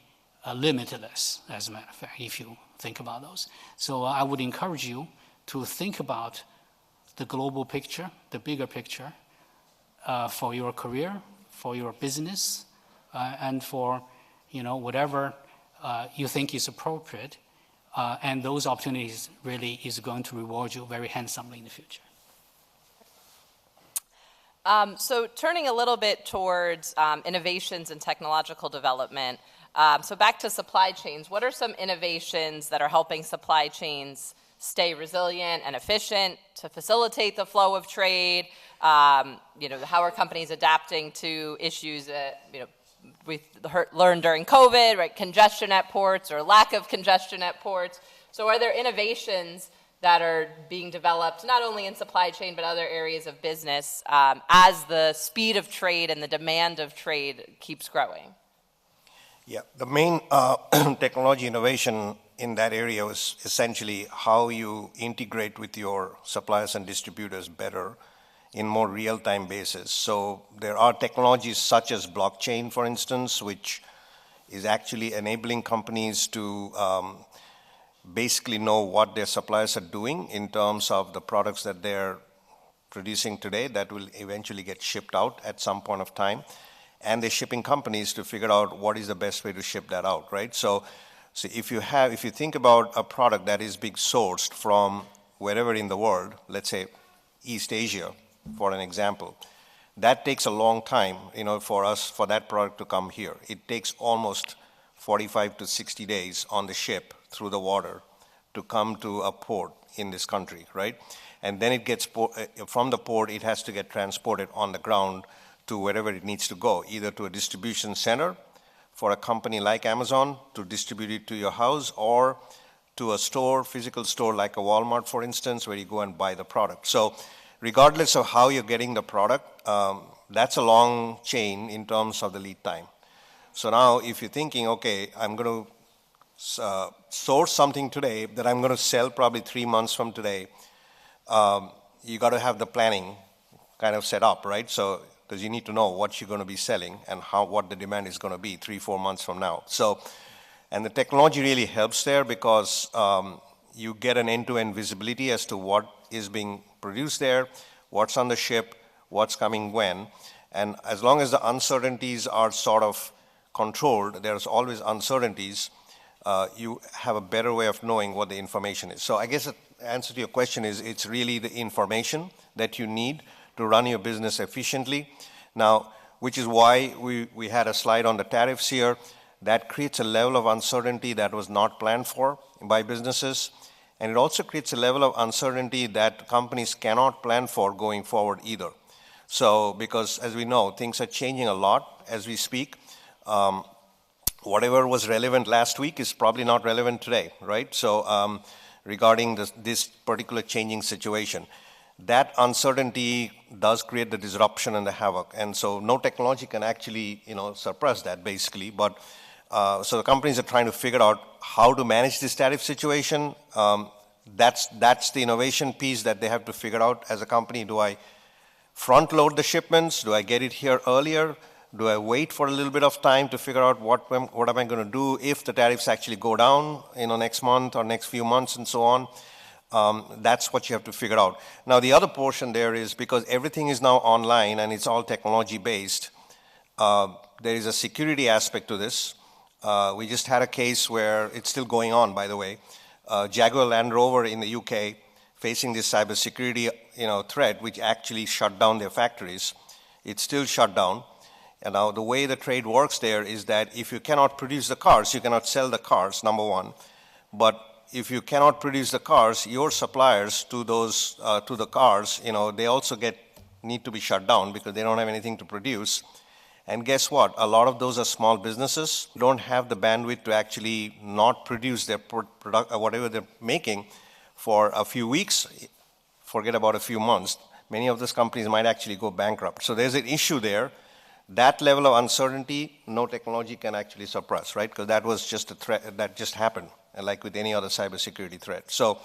limitless, as a matter of fact, if you think about those. So I would encourage you to think about the global picture, the bigger picture, for your career, for your business, and for whatever you think is appropriate, and those opportunities really is going to reward you very handsomely in the future. So turning a little bit towards innovations and technological development, so back to supply chains, what are some innovations that are helping supply chains stay resilient and efficient to facilitate the flow of trade? How are companies adapting to issues that, we learned during COVID, right? Congestion at ports or lack of congestion at ports. So are there innovations that are being developed, not only in supply chain, but other areas of business as the speed of trade and the demand of trade keeps growing? Yeah, the main technology innovation in that area was essentially how you integrate with your suppliers and distributors better in more real-time basis. So there are technologies such as blockchain, for instance, which is actually enabling companies to basically know what their suppliers are doing in terms of the products that they're producing today that will eventually get shipped out at some point of time. And the shipping companies to figure out what is the best way to ship that out, right? So if you think about a product that is being sourced from wherever in the world, let's say East Asia, for an example, that takes a long time, for that product to come here. It takes almost 45 to 60 days on the ship through the water to come to a port in this country, right? And then it gets, from the port, it has to get transported on the ground to wherever it needs to go, either to a distribution center for a company like Amazon to distribute it to your house, or to a store, physical store like a Walmart, for instance, where you go and buy the product. So regardless of how you're getting the product, that's a long chain in terms of the lead time. So now if you're thinking, okay, I'm going to source something today that I'm going to sell probably 3 months from today, you got to have the planning kind of set up, right? So because you need to know what you're going to be selling and what the demand is going to be 3-4 months from now. So, and the technology really helps there because you get an end-to-end visibility as to what is being produced there, what's on the ship, what's coming when. And as long as the uncertainties are sort of controlled, there's always uncertainties, you have a better way of knowing what the information is. So I guess the answer to your question is it's really the information that you need to run your business efficiently. Now, which is why we had a slide on the tariffs here. That creates a level of uncertainty that was not planned for by businesses. And it also creates a level of uncertainty that companies cannot plan for going forward either. So, because as we know, things are changing a lot as we speak. Whatever was relevant last week is probably not relevant today, right? So, regarding this particular changing situation, that uncertainty does create the disruption and the havoc. And so no technology can actually, suppress that basically. But so the companies are trying to figure out how to manage this tariff situation. That's the innovation piece that they have to figure out as a company. Do I front load the shipments? Do I get it here earlier? Do I wait for a little bit of time to figure out what am I going to do if the tariffs actually go down, next month or next few months and so on? That's what you have to figure out. Now, the other portion there is because everything is now online and it's all technology based, there is a security aspect to this. We just had a case where it's still going on, by the way. Jaguar Land Rover in the UK facing this cybersecurity threat, which actually shut down their factories. It's still shut down. And now the way the trade works there is that if you cannot produce the cars, you cannot sell the cars, number one. But if you cannot produce the cars, your suppliers to those to the cars, they also need to be shut down because they don't have anything to produce. And guess what? A lot of those are small businesses who don't have the bandwidth to actually not produce their product or whatever they're making for a few weeks. Forget about a few months. Many of those companies might actually go bankrupt. So there's an issue there. That level of uncertainty, no technology can actually suppress, right? Because that was just a threat that just happened, like with any other cybersecurity threat. So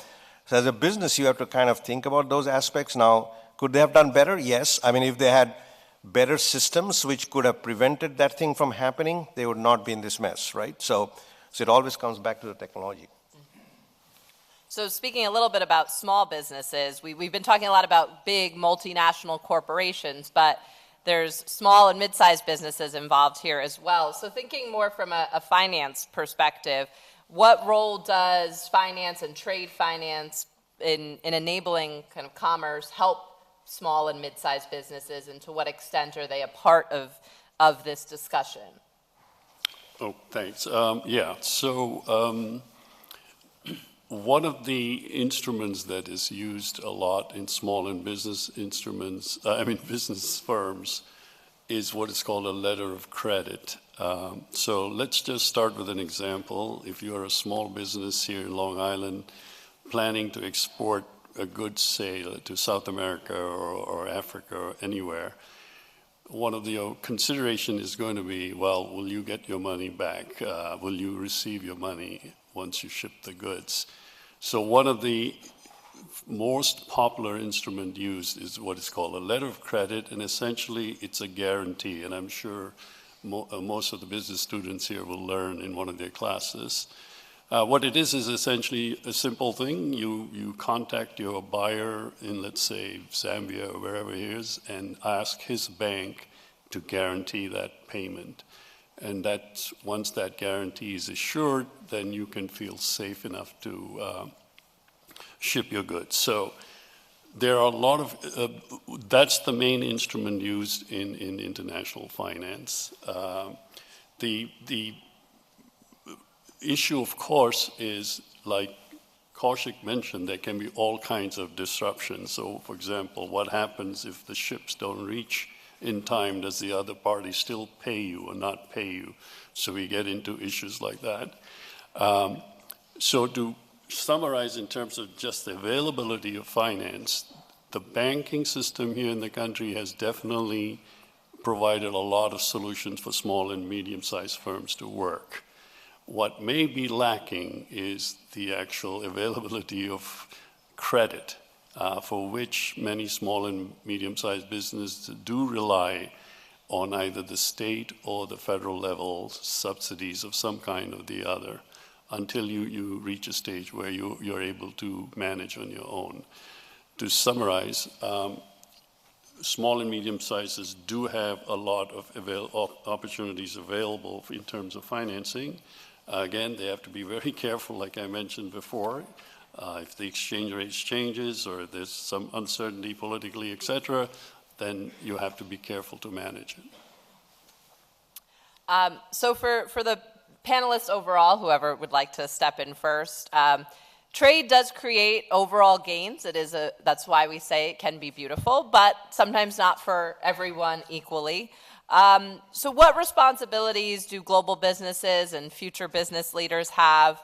as a business, you have to kind of think about those aspects. Now, could they have done better? Yes. I mean, if they had better systems which could have prevented that thing from happening, they would not be in this mess, right? So it always comes back to the technology. So speaking a little bit about small businesses, we've been talking a lot about big multinational corporations, but there's small and mid-sized businesses involved here as well. So thinking more from a finance perspective, what role does finance and trade finance in enabling kind of commerce help small and mid-sized businesses, and to what extent are they a part of this discussion? Oh, thanks. One of the instruments that is used a lot in small and business business firms is what is called a letter of credit. So let's just start with an example. If you are a small business here in Long Island planning to export a goods, say, to South America or Africa or anywhere, one of the consideration is going to be, well, will you get your money back? Will you receive your money once you ship the goods? So one of the most popular instrument used is what is called a letter of credit, and essentially it's a guarantee, and I'm sure most of the business students here will learn in one of their classes. What it is essentially a simple thing. You contact your buyer in, let's say, Zambia or wherever he is, and ask his bank to guarantee that payment. And that's, once that guarantee is assured, then you can feel safe enough to ship your goods. So there are a lot of, that's the main instrument used in international finance. The issue, of course, is, like Kaushik mentioned, there can be all kinds of disruptions. So, for example, what happens if the ships don't reach in time? Does the other party still pay you or not pay you? So we get into issues like that. So to summarize in terms of just the availability of finance, the banking system here in the country has definitely provided a lot of solutions for small and medium-sized firms to work. What may be lacking is the actual availability of credit, for which many small and medium-sized businesses do rely on either the state or the federal level subsidies of some kind or the other, until you reach a stage where you're able to manage on your own. To summarize, small and medium sizes do have a lot of opportunities available in terms of financing. Again, they have to be very careful, like I mentioned before. If the exchange rate changes or there's some uncertainty politically, et cetera, then you have to be careful to manage it. So for the panelists overall, whoever would like to step in first, trade does create overall gains. That's why we say it can be beautiful, but sometimes not for everyone equally. So what responsibilities do global businesses and future business leaders have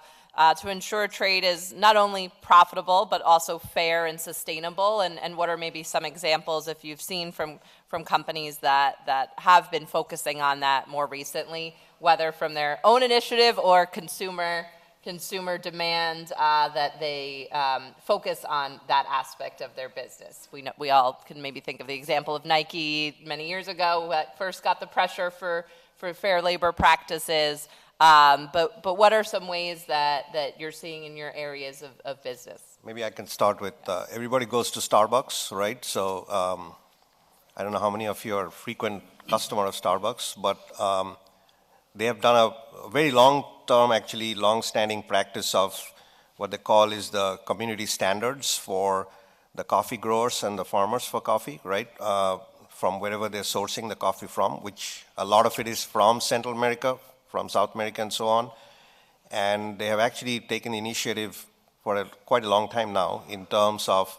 to ensure trade is not only profitable, but also fair and sustainable? And what are maybe some examples, if you've seen from companies that have been focusing on that more recently, whether from their own initiative or consumer demand, that they focus on that aspect of their business? We all can maybe think of the example of Nike many years ago that first got the pressure for fair labor practices. But what are some ways that you're seeing in your areas of business? Maybe I can start with, everybody goes to Starbucks, right? So I don't know how many of you are frequent customer of Starbucks, but they have done a very long-term, actually long-standing practice of what they call is the community standards for the coffee growers and the farmers for coffee, right? From wherever they're sourcing the coffee from, which a lot of it is from Central America, from South America and so on. And they have actually taken initiative for quite a long time now in terms of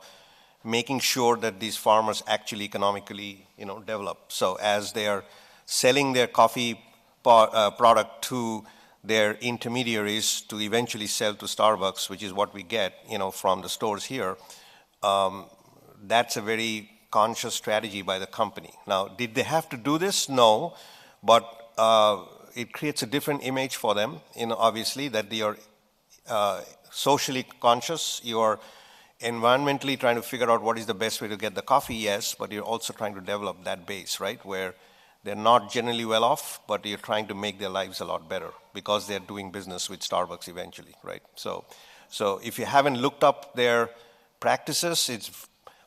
making sure that these farmers actually economically, develop. So as they are selling their coffee product to their intermediaries to eventually sell to Starbucks, which is what we get, from the stores here, that's a very conscious strategy by the company. Now, did they have to do this? No, but it creates a different image for them, obviously, that they are socially conscious, you are environmentally trying to figure out what is the best way to get the coffee, yes, but you're also trying to develop that base, right, where they're not generally well off, but you're trying to make their lives a lot better because they're doing business with Starbucks eventually, right? So if you haven't looked up their practices,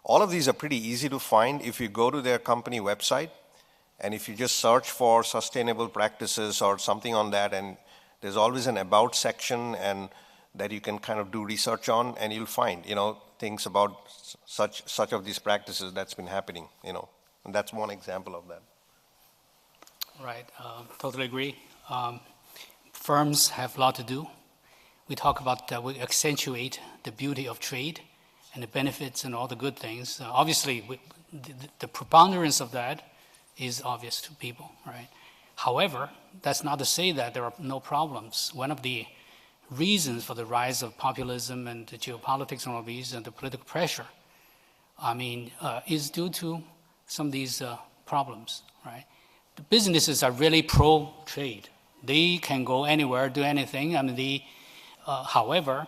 all of these are pretty easy to find if you go to their company website and if you just search for sustainable practices or something on that, and there's always an about section and that you can kind of do research on, and you'll find, things about such of these practices that's been happening, and that's one example of that. Right, totally agree. Firms have a lot to do. We talk about, we accentuate the beauty of trade and the benefits and all the good things. Obviously, the preponderance of that is obvious to people, right? However, that's not to say that there are no problems. One of the reasons for the rise of populism and the geopolitics and all these and the political pressure, is due to some of these problems, right? The businesses are really pro-trade. They can go anywhere, do anything. However,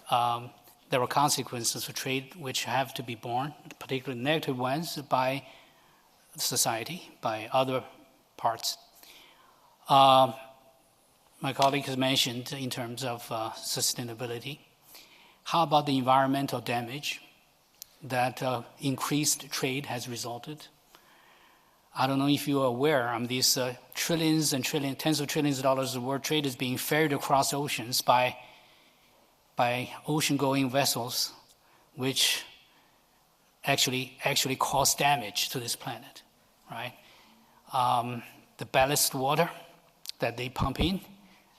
there are consequences for trade which have to be borne, particularly negative ones, by society, by other parts. my colleague has mentioned in terms of sustainability. How about the environmental damage that increased trade has resulted? I don't know if you are aware, these trillions and trillions, tens of trillions of dollars of world trade is being ferried across oceans by ocean-going vessels, which actually cause damage to this planet, right? The ballast water that they pump in,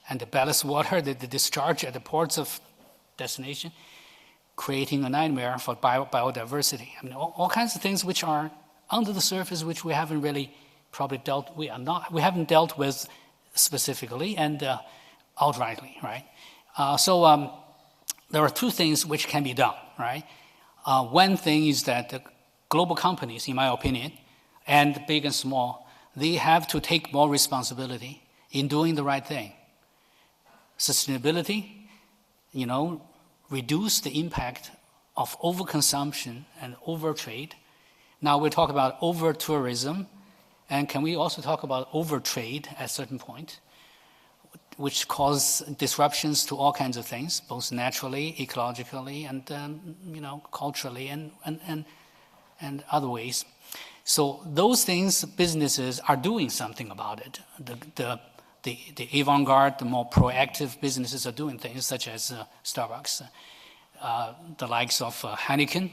and the ballast water that they discharge at the ports of destination, creating a nightmare for biodiversity. I mean, all kinds of things which are under the surface, which we haven't really probably we haven't dealt with specifically and outrightly, right? So there are two things which can be done, right? One thing is that the global companies, in my opinion, and big and small, they have to take more responsibility in doing the right thing. Sustainability, reduce the impact of overconsumption and overtrade. Now we talk about over-tourism, and can we also talk about overtrade at a certain point, which cause disruptions to all kinds of things, both naturally, ecologically, and culturally, and other ways. So those things, businesses are doing something about it. The avant-garde, the more proactive businesses are doing things, such as Starbucks, the likes of Heineken.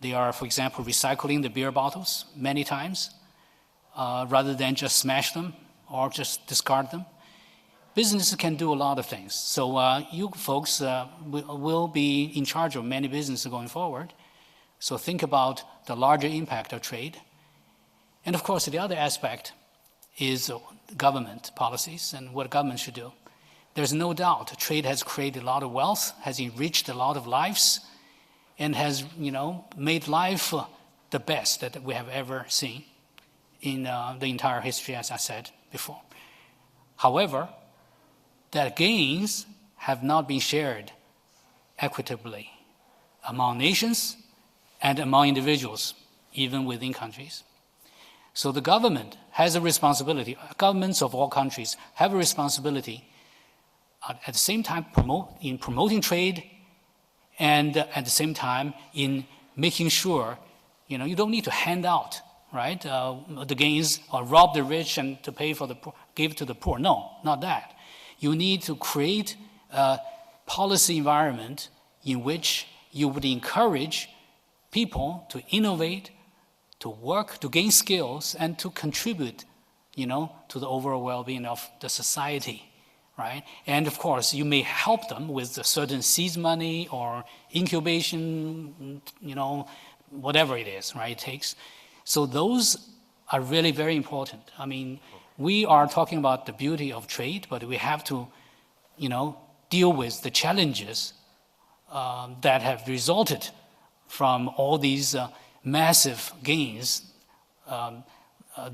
They are, for example, recycling the beer bottles many times, rather than just smash them or just discard them. Businesses can do a lot of things. So you folks will be in charge of many businesses going forward. So think about the larger impact of trade. And of course, the other aspect is government policies and what government should do. There's no doubt trade has created a lot of wealth, has enriched a lot of lives, and has made life the best that we have ever seen in the entire history, as I said before. However, that gains have not been shared equitably among nations and among individuals, even within countries. So the government has a responsibility, governments of all countries have a responsibility at the same time in promoting trade, and at the same time in making sure, you don't need to hand out, right, the gains or rob the rich and to pay for the poor, give to the poor. No, not that. You need to create a policy environment in which you would encourage people to innovate, to work, to gain skills, and to contribute, to the overall well-being of the society, right? And of course, you may help them with a certain seed money or incubation, whatever it is, right, it takes. So those are really very important. I mean, we are talking about the beauty of trade, but we have to, deal with the challenges that have resulted from all these massive gains,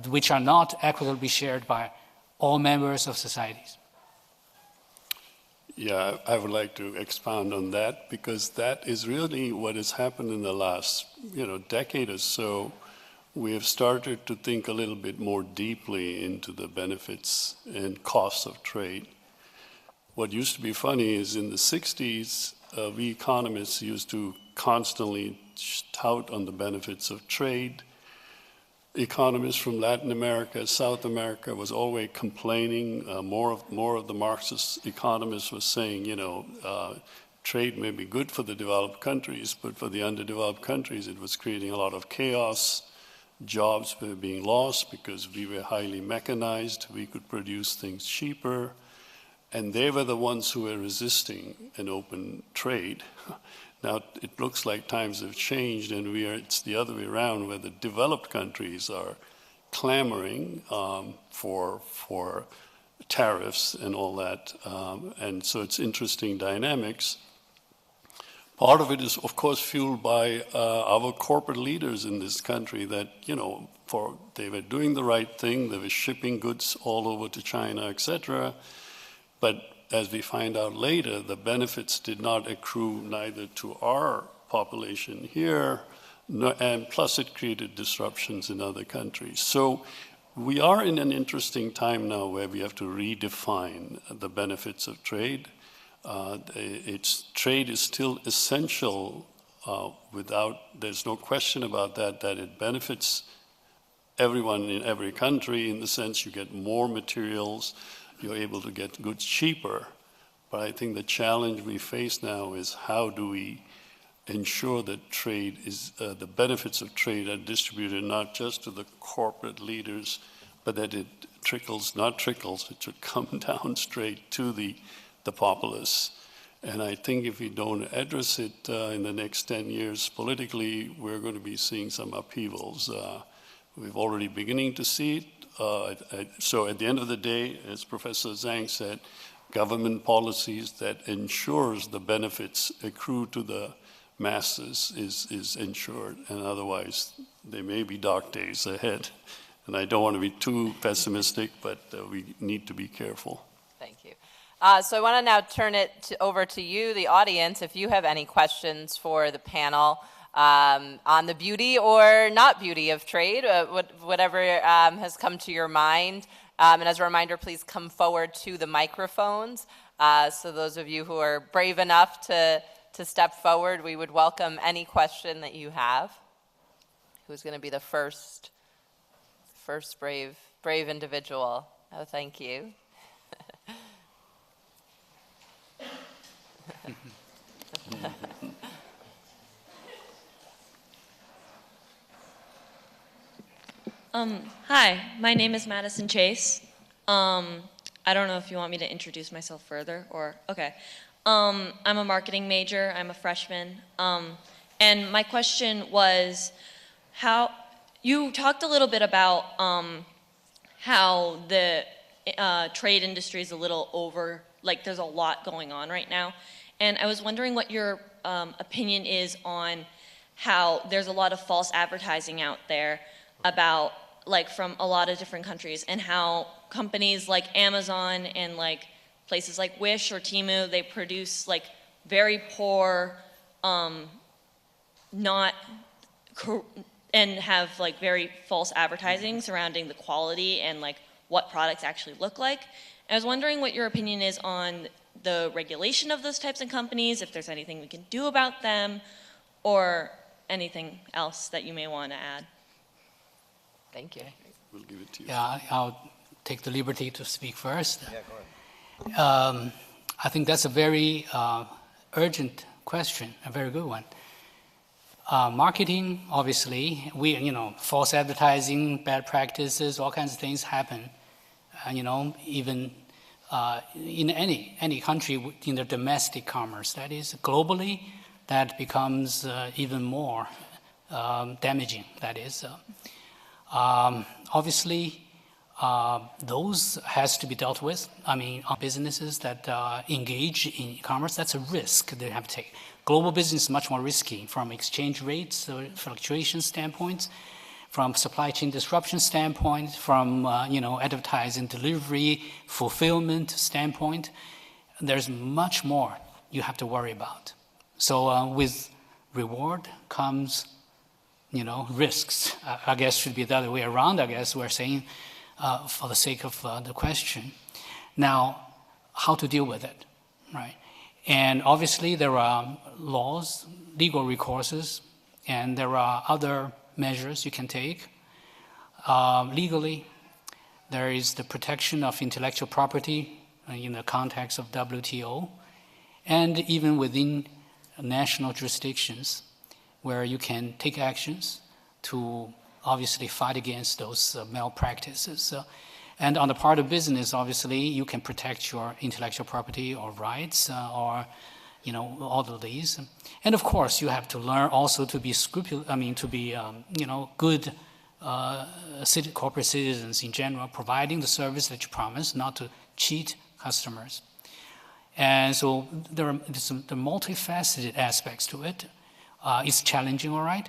which are not equitably shared by all members of societies. Yeah, I would like to expound on that, because that is really what has happened in the last, decade or so. We have started to think a little bit more deeply into the benefits and costs of trade. What used to be funny is in the 60s, we economists used to constantly tout on the benefits of trade. Economists from Latin America, South America was always complaining. More of the Marxist economists were saying, trade may be good for the developed countries, but for the underdeveloped countries, it was creating a lot of chaos. Jobs were being lost because we were highly mechanized. We could produce things cheaper. And they were the ones who were resisting an open trade. Now, it looks like times have changed, and it's the other way around, where the developed countries are clamoring for tariffs and all that. And so it's interesting dynamics. Part of it is, of course, fueled by our corporate leaders in this country that, they were doing the right thing. They were shipping goods all over to China, etc. But as we find out later, the benefits did not accrue neither to our population here, and plus it created disruptions in other countries. So We are in an interesting time now where we have to redefine the benefits of trade. Trade is still essential there's no question about that it benefits everyone in every country in the sense you get more materials, you're able to get goods cheaper. But I think the challenge we face now is how do we ensure that trade is, the benefits of trade are distributed not just to the corporate leaders, but that it it should come down straight to the populace. And I think if we don't address it in the next 10 years politically, we're going to be seeing some upheavals. We've already beginning to see it. So at the end of the day, as Professor Zhang said, government policies that ensures the benefits accrue to the masses is ensured, and otherwise there may be dark days ahead. And I don't want to be too pessimistic, but we need to be careful. Thank you. So I want to now turn it over to you, the audience, if you have any questions for the panel on the beauty or not beauty of trade, whatever has come to your mind. And as a reminder, please come forward to the microphones. So those of you who are brave enough to step forward, we would welcome any question that you have. Who's going to be the first brave individual? Oh, thank you. Hi, my name is Madison Chase. I don't know if you want me to introduce myself further or, okay. I'm a marketing major, I'm a freshman. And my question was, you talked a little bit about how the trade industry is a little there's a lot going on right now. And I was wondering what your opinion is on how there's a lot of false advertising out there about, from a lot of different countries, and how companies like Amazon and places like Wish or Temu, they produce very poor, and have very false advertising surrounding the quality and what products actually look like. I was wondering what your opinion is on the regulation of those types of companies, if there's anything we can do about them, or anything else that you may want to add. Thank you. We'll give it to you. Yeah, I'll take the liberty to speak first. Yeah, go ahead. I think that's a very urgent question, a very good one. Marketing, obviously, false advertising, bad practices, all kinds of things happen. Even in any country in the domestic commerce, that is, globally, that becomes even more damaging. That is, obviously, those has to be dealt with. Businesses that engage in commerce, that's a risk they have to take. Global business is much more risky from exchange rates, fluctuation standpoints, from supply chain disruption standpoint, from advertising, delivery, fulfillment standpoint. There's much more you have to worry about. So with reward comes, risks. I guess should be the other way around. I guess we're saying for the sake of the question. Now, how to deal with it, right? And obviously there are laws, legal recourses, and there are other measures you can take. Legally, there is the protection of intellectual property in the context of WTO, and even within national jurisdictions where you can take actions to obviously fight against those malpractices. And on the part of business, obviously, you can protect your intellectual property or rights or, all of these. And of course, you have to learn also to be good corporate citizens in general, providing the service that you promise, not to cheat customers. And so there are the multifaceted aspects to it. It's challenging, all right?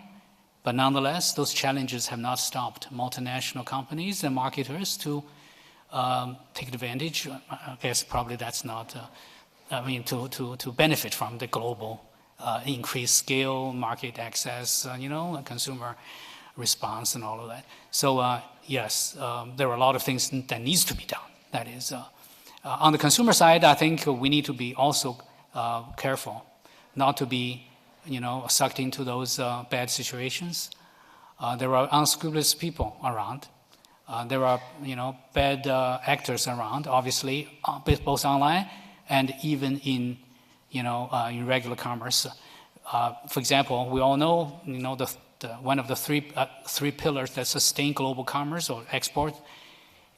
But nonetheless, those challenges have not stopped multinational companies and marketers to take advantage. I guess probably that's not, to benefit from the global increased scale, market access, consumer response and all of that. So yes, there are a lot of things that needs to be done. That is, on the consumer side, I think we need to be also careful not to be, sucked into those bad situations. There are unscrupulous people around. There are, bad actors around, obviously, both online and even in, in regular commerce. For example, we all know, one of the three pillars that sustain global commerce or export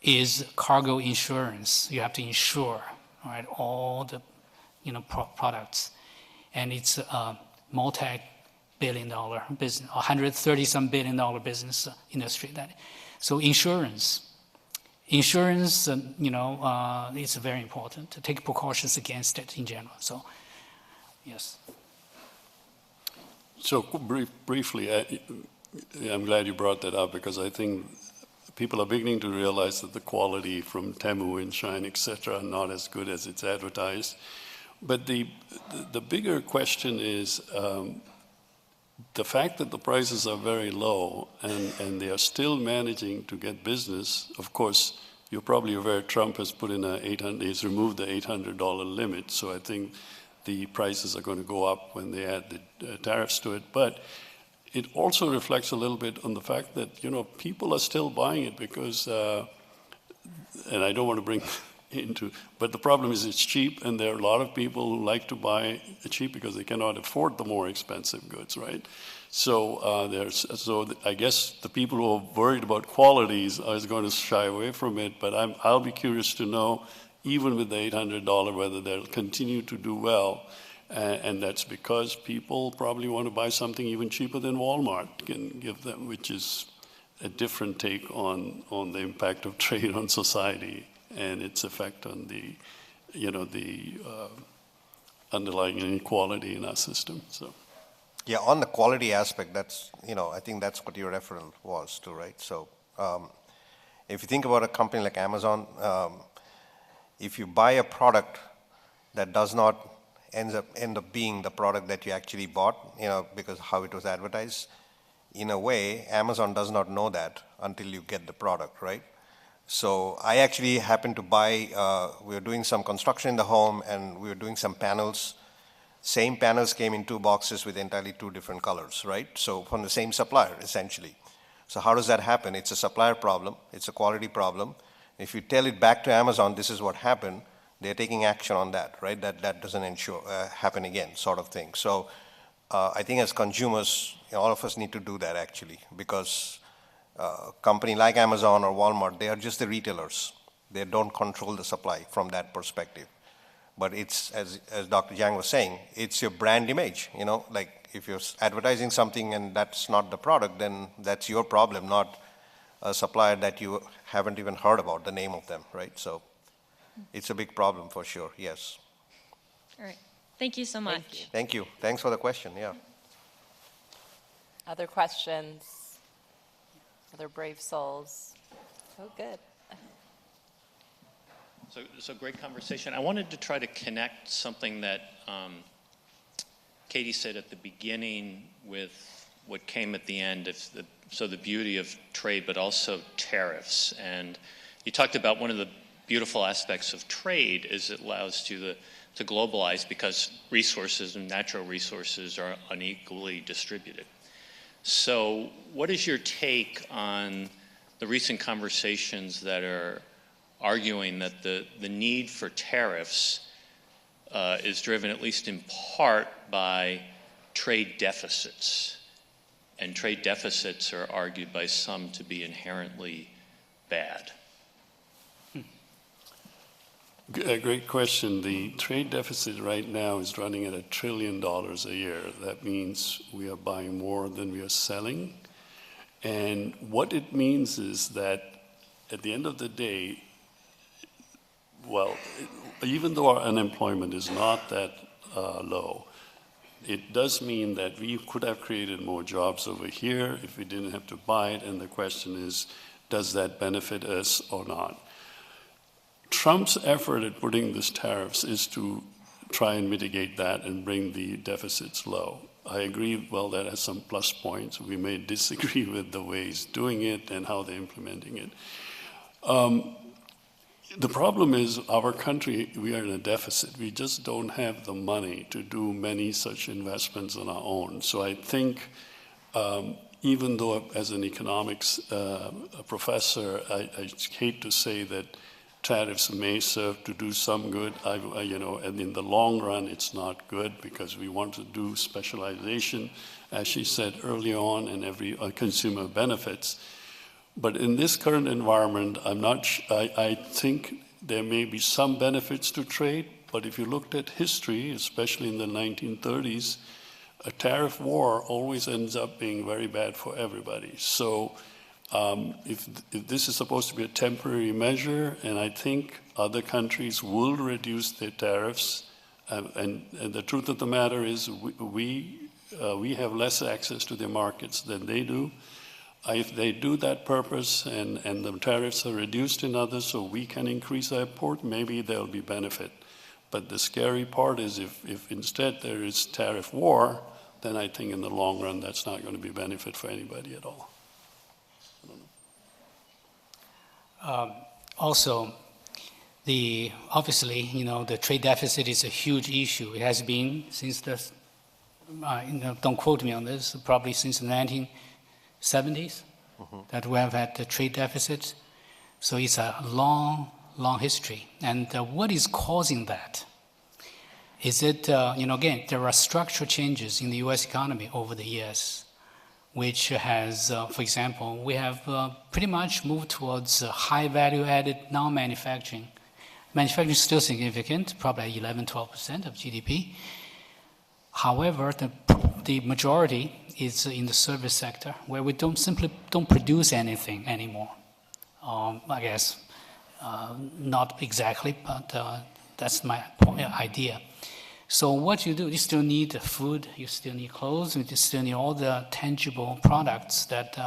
is cargo insurance. You have to insure, right, all the, products, and it's a multi-billion-dollar business, $130-some billion business industry. So insurance, it's very important to take precautions against it in general. So, yes. So briefly, I'm glad you brought that up because I think people are beginning to realize that the quality from Temu and Shine, etc., are not as good as it's advertised. But the bigger question is the fact that the prices are very low and they are still managing to get business. Of course, you're probably aware Trump has put in he's removed the $800 limit. So I think the prices are going to go up when they add the tariffs to it. But it also reflects a little bit on the fact that, people are still buying it because, and I don't want to bring but the problem is it's cheap, and there are a lot of people who like to buy it cheap because they cannot afford the more expensive goods, right? So I guess the people who are worried about qualities are going to shy away from it, but I'll be curious to know, even with the $800, whether they'll continue to do well. And that's because people probably want to buy something even cheaper than Walmart can give them, which is a different take on the impact of trade on society and its effect on the underlying inequality in our system. So, yeah, on the quality aspect, that's I think that's what your reference was to, right? So, if you think about a company like Amazon, if you buy a product that does not end up being the product that you actually bought, because how it was advertised, in a way, Amazon does not know that until you get the product, right? So I actually happened to buy, we were doing some construction in the home and we were doing some panels. Same panels came in 2 boxes with entirely 2 different colors, right? So from the same supplier, essentially. So how does that happen? It's a supplier problem. It's a quality problem. If you tell it back to Amazon, this is what happened, they're taking action on that, right? That doesn't happen again, sort of thing. So I think as consumers, all of us need to do that actually, because a company like Amazon or Walmart, they are just the retailers. They don't control the supply from that perspective. But it's, as Dr. Jiang was saying, it's your brand image, like if you're advertising something and that's not the product, then that's your problem, not a supplier that you haven't even heard about the name of them, right? So it's a big problem for sure, yes. All right. Thank you so much. Thank you. Thanks for the question, yeah. Other questions? Other brave souls? Oh, good. So great conversation. I wanted to try to connect something that Katie said at the beginning with what came at the end, so the beauty of trade, but also tariffs. And you talked about one of the beautiful aspects of trade is it allows you to globalize because resources and natural resources are unequally distributed. So what is your take on the recent conversations that are arguing that the need for tariffs is driven at least in part by trade deficits? And trade deficits are argued by some to be inherently bad. A great question. The trade deficit right now is running at $1 trillion a year. That means we are buying more than we are selling. And what it means is that at the end of the day, well, even though our unemployment is not that low, it does mean that we could have created more jobs over here if we didn't have to buy it. And the question is, does that benefit us or not? Trump's effort at putting these tariffs is to try and mitigate that and bring the deficits low. I agree, well, that has some plus points. We may disagree with the ways doing it and how they're implementing it. The problem is our country, we are in a deficit. We just don't have the money to do many such investments on our own. So I think even though as an economics professor, I hate to say that tariffs may serve to do some good, and in the long run, it's not good because we want to do specialization, as she said early on, and every consumer benefits. But in this current environment, I think there may be some benefits to trade, but if you looked at history, especially in the 1930s, a tariff war always ends up being very bad for everybody. So if this is supposed to be a temporary measure, and I think other countries will reduce their tariffs, and the truth of the matter is we have less access to their markets than they do. If they do that purpose and the tariffs are reduced in others so we can increase our import, maybe there'll be benefit. But the scary part is if instead there is tariff war, then I think in the long run that's not going to be benefit for anybody at all. Also, obviously, the trade deficit is a huge issue. It has been since don't quote me on this, probably since the 1970s that we have had the trade deficit. So it's a long, long history. And what is causing that? Is it, again, there are structural changes in the US economy over the years, which has, for example, we have pretty much moved towards high value added non-manufacturing. Manufacturing is still significant, probably 11-12% of GDP. However, the majority is in the service sector, where we simply don't produce anything anymore. I guess not exactly, but that's my idea. So what you do, you still need food, you still need clothes, you still need all the tangible products that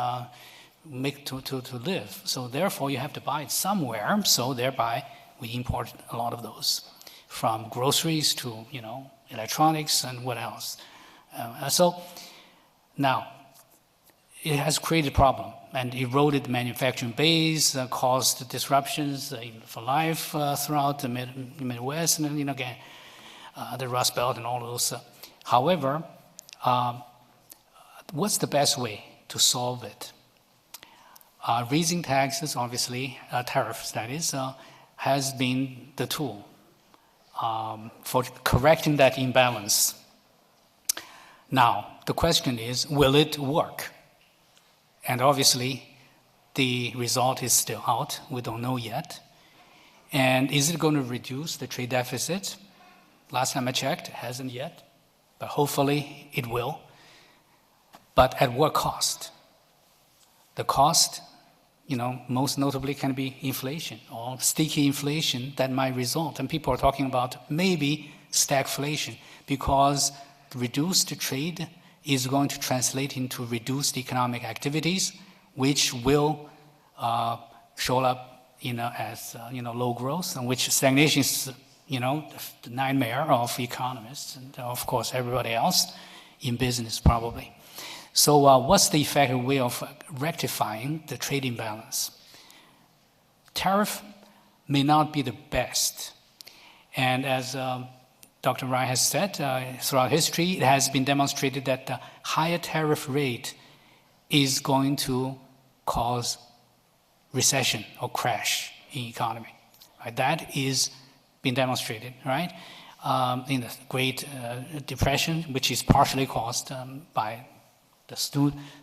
make to live. So therefore, you have to buy it somewhere. So thereby, we import a lot of those, from groceries to electronics and what else. So now, it has created a problem and eroded the manufacturing base, caused disruptions for life throughout the Midwest, and again, the Rust Belt and all those. However, what's the best way to solve it? Raising taxes, obviously, tariffs, that is, has been the tool for correcting that imbalance. Now, the question is, will it work? And obviously, the result is still out. We don't know yet. And is it going to reduce the trade deficit? Last time I checked, it hasn't yet. But hopefully, it will. But at what cost? The cost, most notably can be inflation or sticky inflation that might result. And people are talking about maybe stagflation, because reduced trade is going to translate into reduced economic activities, which will show up as low growth, and which stagnation is the nightmare of economists and of course everybody else in business probably. So what's the effective way of rectifying the trade imbalance? Tariff may not be the best, and as Dr. Rai has said, throughout history, it has been demonstrated that the higher tariff rate is going to cause recession or crash in economy. Right? That is been demonstrated, right? In the Great Depression, which is partially caused by the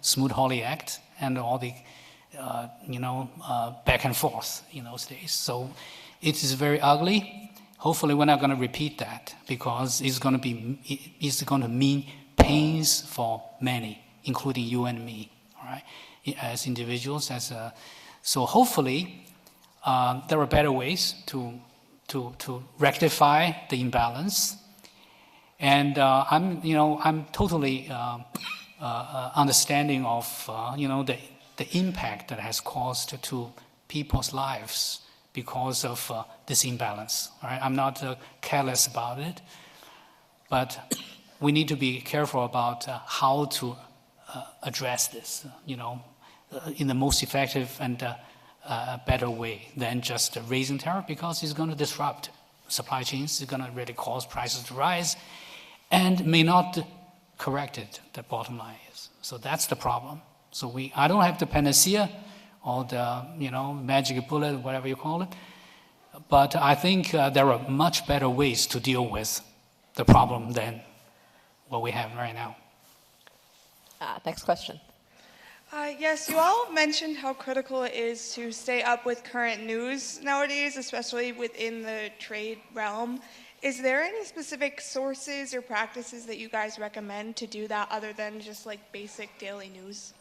Smoot-Hawley Act and all the, back and forth in those days. So it is very ugly. Hopefully, we're not going to repeat that, because it's going to mean pains for many, including you and me, all right, as individuals. So hopefully, there are better ways to rectify the imbalance. And I'm totally understanding of the impact that has caused to people's lives because of this imbalance. Right? I'm not careless about it, but we need to be careful about how to address this, in the most effective and better way than just raising tariff, because it's going to disrupt supply chains, it's going to really cause prices to rise, and may not correct it, the bottom line is. So that's the problem. So I don't have the panacea or the magic bullet, whatever you call it, but I think there are much better ways to deal with the problem than what we have right now. Next question. Yes, you all mentioned how critical it is to stay up with current news nowadays, especially within the trade realm. Is there any specific sources or practices that you guys recommend to do that other than just like basic daily news?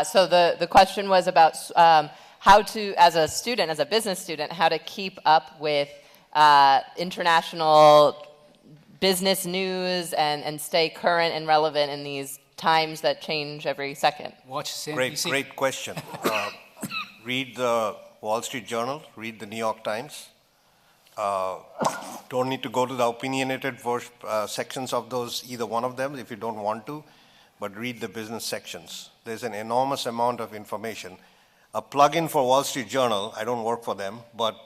So the question was about how to, as a student, as a business student, how to keep up with international business news and stay current and relevant in these times that change every second. Watch CNBC. Great question. Read the Wall Street Journal, read the New York Times. Don't need to go to the opinionated sections of those, either one of them, if you don't want to, but read the business sections. There's an enormous amount of information. A plug-in for Wall Street Journal, I don't work for them, but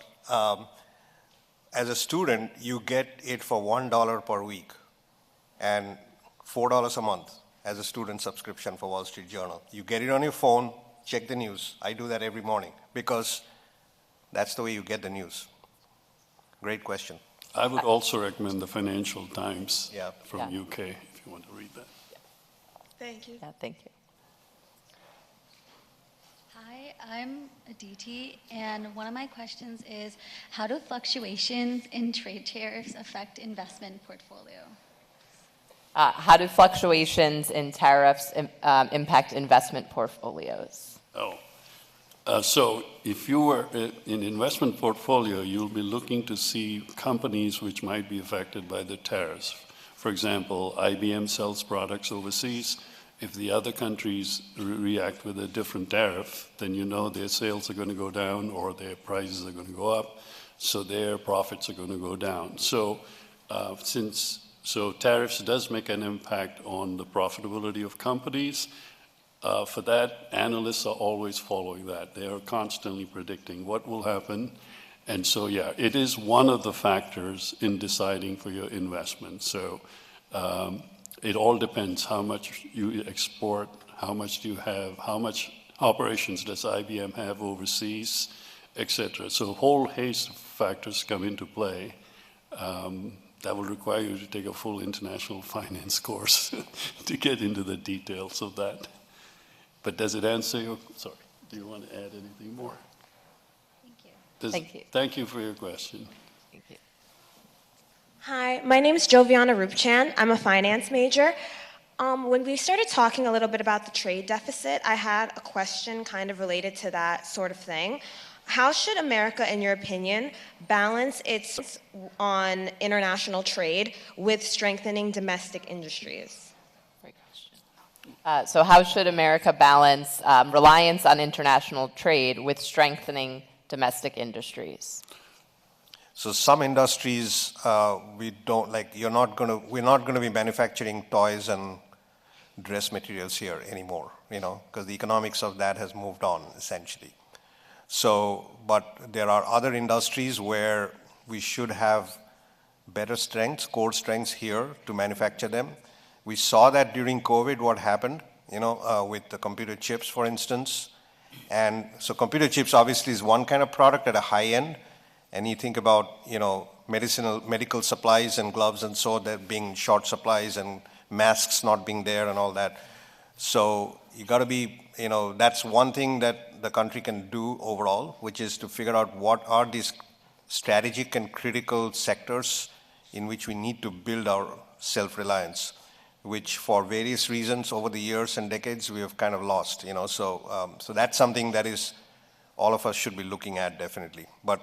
as a student, you get it for $1 per week and $4 a month as a student subscription for Wall Street Journal. You get it on your phone, check the news. I do that every morning because that's the way you get the news. Great question. I would also recommend the Financial Times from Yeah. UK if you want to read that. Thank you. Yeah, thank you. Hi, I'm Aditi, and one of my questions is, how do fluctuations in trade tariffs affect investment portfolio? How do fluctuations in tariffs impact investment portfolios? So if you were in investment portfolio, you'll be looking to see companies which might be affected by the tariffs. For example, IBM sells products overseas. If the other countries react with a different tariff, then you know their sales are going to go down or their prices are going to go up, so their profits are going to go down. So So tariffs does make an impact on the profitability of companies. For that, analysts are always following that. They are constantly predicting what will happen. And so, yeah, it is one of the factors in deciding for your investment. So it all depends how much you export, how much do you have, how much operations does IBM have overseas, et cetera. So a whole host of factors come into play. That will require you to take a full international finance course to get into the details of that. But does it answer your, sorry, do you want to add anything more? Thank you. Thank you. Thank you for your question. Thank you. Hi, my name is Joviana Rupchan. I'm a finance major. When we started talking a little bit about the trade deficit, I had a question kind of related to that sort of thing. How should America, in your opinion, balance its on international trade with strengthening domestic industries? Great question. So how should America balance reliance on international trade with strengthening domestic industries? So some industries we don't like. We're not going to be manufacturing toys and dress materials here anymore. Because the economics of that has moved on essentially. So, but there are other industries where we should have better strengths, core strengths here to manufacture them. We saw that during COVID, what happened, with the computer chips, for instance. And so computer chips obviously is one kind of product at a high end. And you think about, medical supplies and gloves and so that being short supplies and masks not being there and all that. So you got to be, that's one thing that the country can do overall, which is to figure out what are these strategic and critical sectors in which we need to build our self-reliance, which for various reasons over the years and decades we have kind of lost, So that's something that is all of us should be looking at definitely. But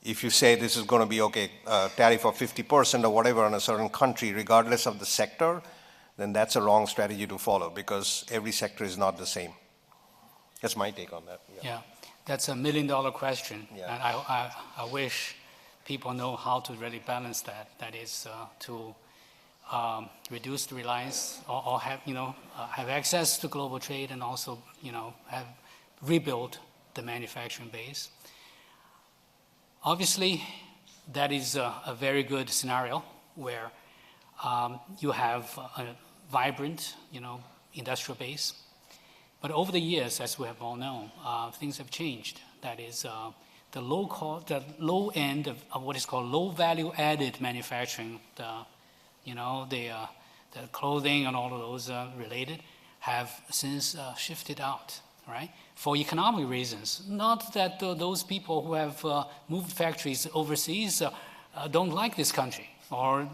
if you say this is going to be okay, tariff of 50% or whatever on a certain country, regardless of the sector, then that's a wrong strategy to follow because every sector is not the same. That's my take on that. Yeah, that's $1 million question. Yeah. And I wish people know how to really balance that. That is to reduce the reliance or have, have access to global trade and also, have rebuild the manufacturing base. Obviously, that is a very good scenario where you have a vibrant, industrial base. But over the years, as we have all known, things have changed. That is, the low end of what is called low value added manufacturing, the clothing and all of those related, have since shifted out, right? For economic reasons. Not that those people who have moved factories overseas don't like this country, or,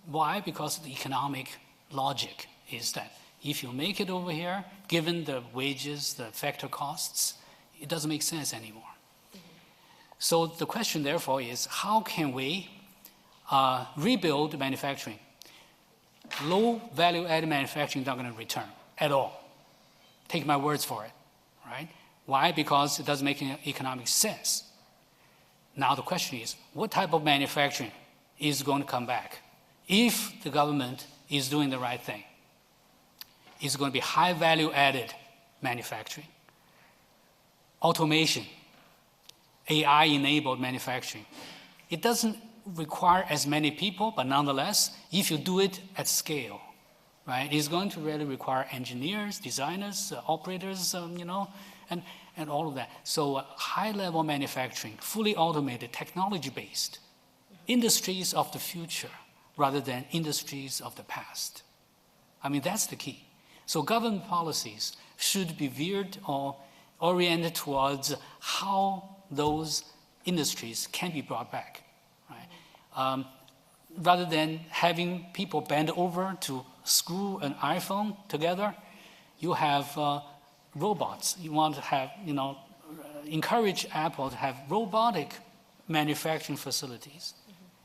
why? Because the economic logic is that if you make it over here, given the wages, the factor costs, it doesn't make sense anymore. So the question, therefore, is how can we rebuild manufacturing? Low value-added manufacturing is not going to return at all. Take my words for it, right? Why? Because it doesn't make any economic sense. Now the question is, what type of manufacturing is going to come back if the government is doing the right thing? It's going to be high value-added manufacturing, automation, AI-enabled manufacturing. It doesn't require as many people, but nonetheless, if you do it at scale, right, it's going to really require engineers, designers, operators, and all of that. So high-level manufacturing, fully automated, technology-based, industries of the future rather than industries of the past. I mean, that's the key. So government policies should be veered or oriented towards how those industries can be brought back, right? Rather than having people bend over to screw an iPhone together, you have robots. You want to have, encourage Apple to have robotic manufacturing facilities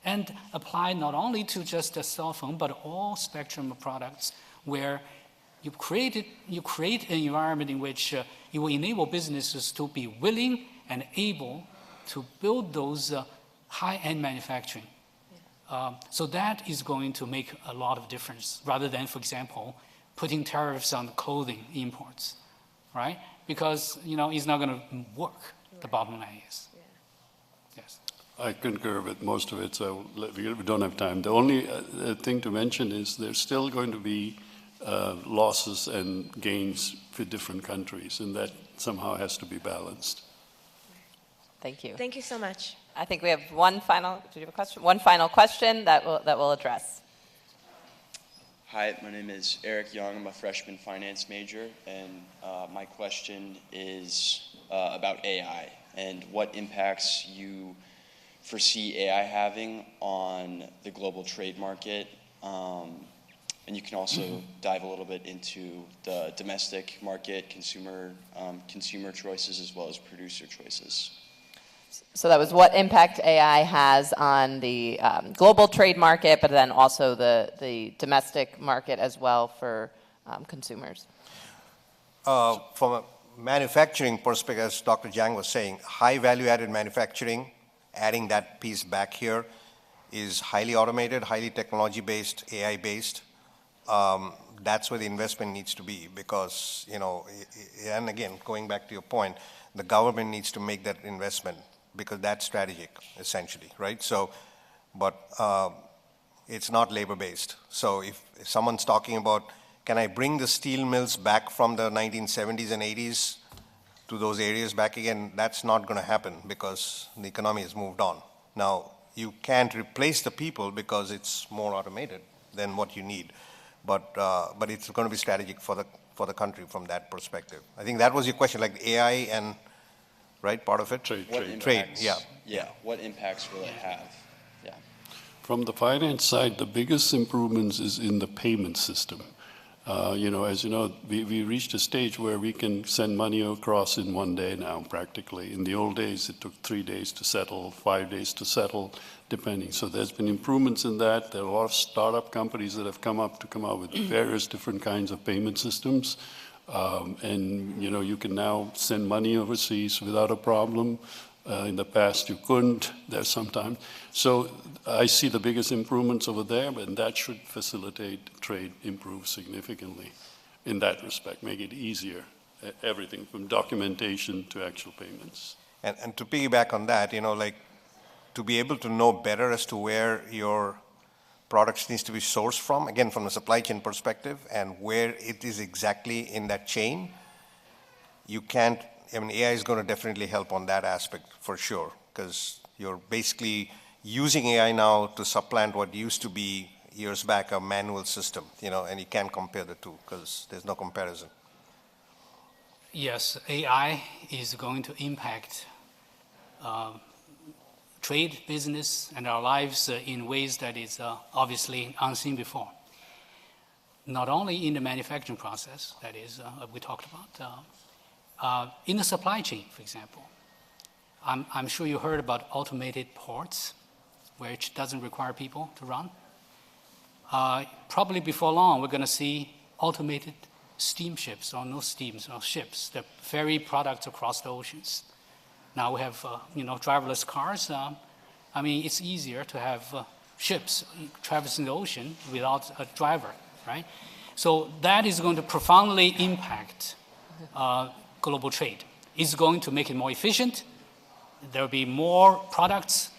and apply not only to just a cell phone, but all spectrum of products where you create an environment in which you will enable businesses to be willing and able to build those high-end manufacturing. So that is going to make a lot of difference rather than, for example, putting tariffs on clothing imports, right? Because, it's not going to work, the bottom line is. Yes. I concur with most of it, so we don't have time. The only thing to mention is there's still going to be losses and gains for different countries, and that somehow has to be balanced. Thank you. Thank you so much. I think we have one final, do you have a question? One final question that we'll address. Hi, my name is Eric Young. I'm a freshman finance major, and my question is about AI and what impacts you foresee AI having on the global trade market. And you can also dive a little bit into the domestic market, consumer choices, as well as producer choices. So that was what impact AI has on the global trade market, but then also the domestic market as well for consumers. From a manufacturing perspective, as Dr. Jiang was saying, high value-added manufacturing, adding that piece back here, is highly automated, highly technology-based, AI-based. That's where the investment needs to be because, and again, going back to your point, the government needs to make that investment because that's strategic, essentially, right? So, but it's not labor-based. So if someone's talking about, can I bring the steel mills back from the 1970s and 80s to those areas back again, that's not going to happen because the economy has moved on. Now, you can't replace the people because it's more automated than what you need. But it's going to be strategic for the country from that perspective. I think that was your question, like AI and, right, part of it? Trade, yeah. Yeah, what impacts will it have? Yeah. From the finance side, the biggest improvements is in the payment system. As you know, we reached a stage where we can send money across in one day now, practically. In the old days, it took 3 days to settle, 5 days to settle, depending. So there's been improvements in that. There are a lot of startup companies that have come out with various different kinds of payment systems. And you can now send money overseas without a problem. In the past, you couldn't. There's sometimes. So I see the biggest improvements over there, and that should facilitate trade improve significantly in that respect, make it easier, everything from documentation to actual payments. And to piggyback on that, like to be able to know better as to where your products needs to be sourced from, again, from the supply chain perspective, and where it is exactly in that chain, you can't, AI is going to definitely help on that aspect for sure, because you're basically using AI now to supplant what used to be years back a manual system, and you can't compare the two because there's no comparison. Yes, AI is going to impact trade, business, and our lives in ways that is obviously unseen before. Not only in the manufacturing process, that is, we talked about, in the supply chain, for example. I'm sure you heard about automated ports, which doesn't require people to run. Probably before long, we're going to see automated steamships, or no steams, or ships that ferry products across the oceans. Now we have, driverless cars. It's easier to have ships traversing the ocean without a driver, right? So that is going to profoundly impact global trade. It's going to make it more efficient. There will be more products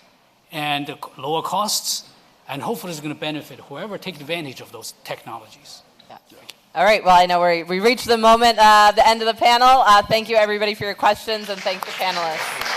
and lower costs, and hopefully it's going to benefit whoever takes advantage of those technologies. Yeah. All right, well, I know we reached the moment, the end of the panel. Thank you, everybody, for your questions, and thanks to panelists.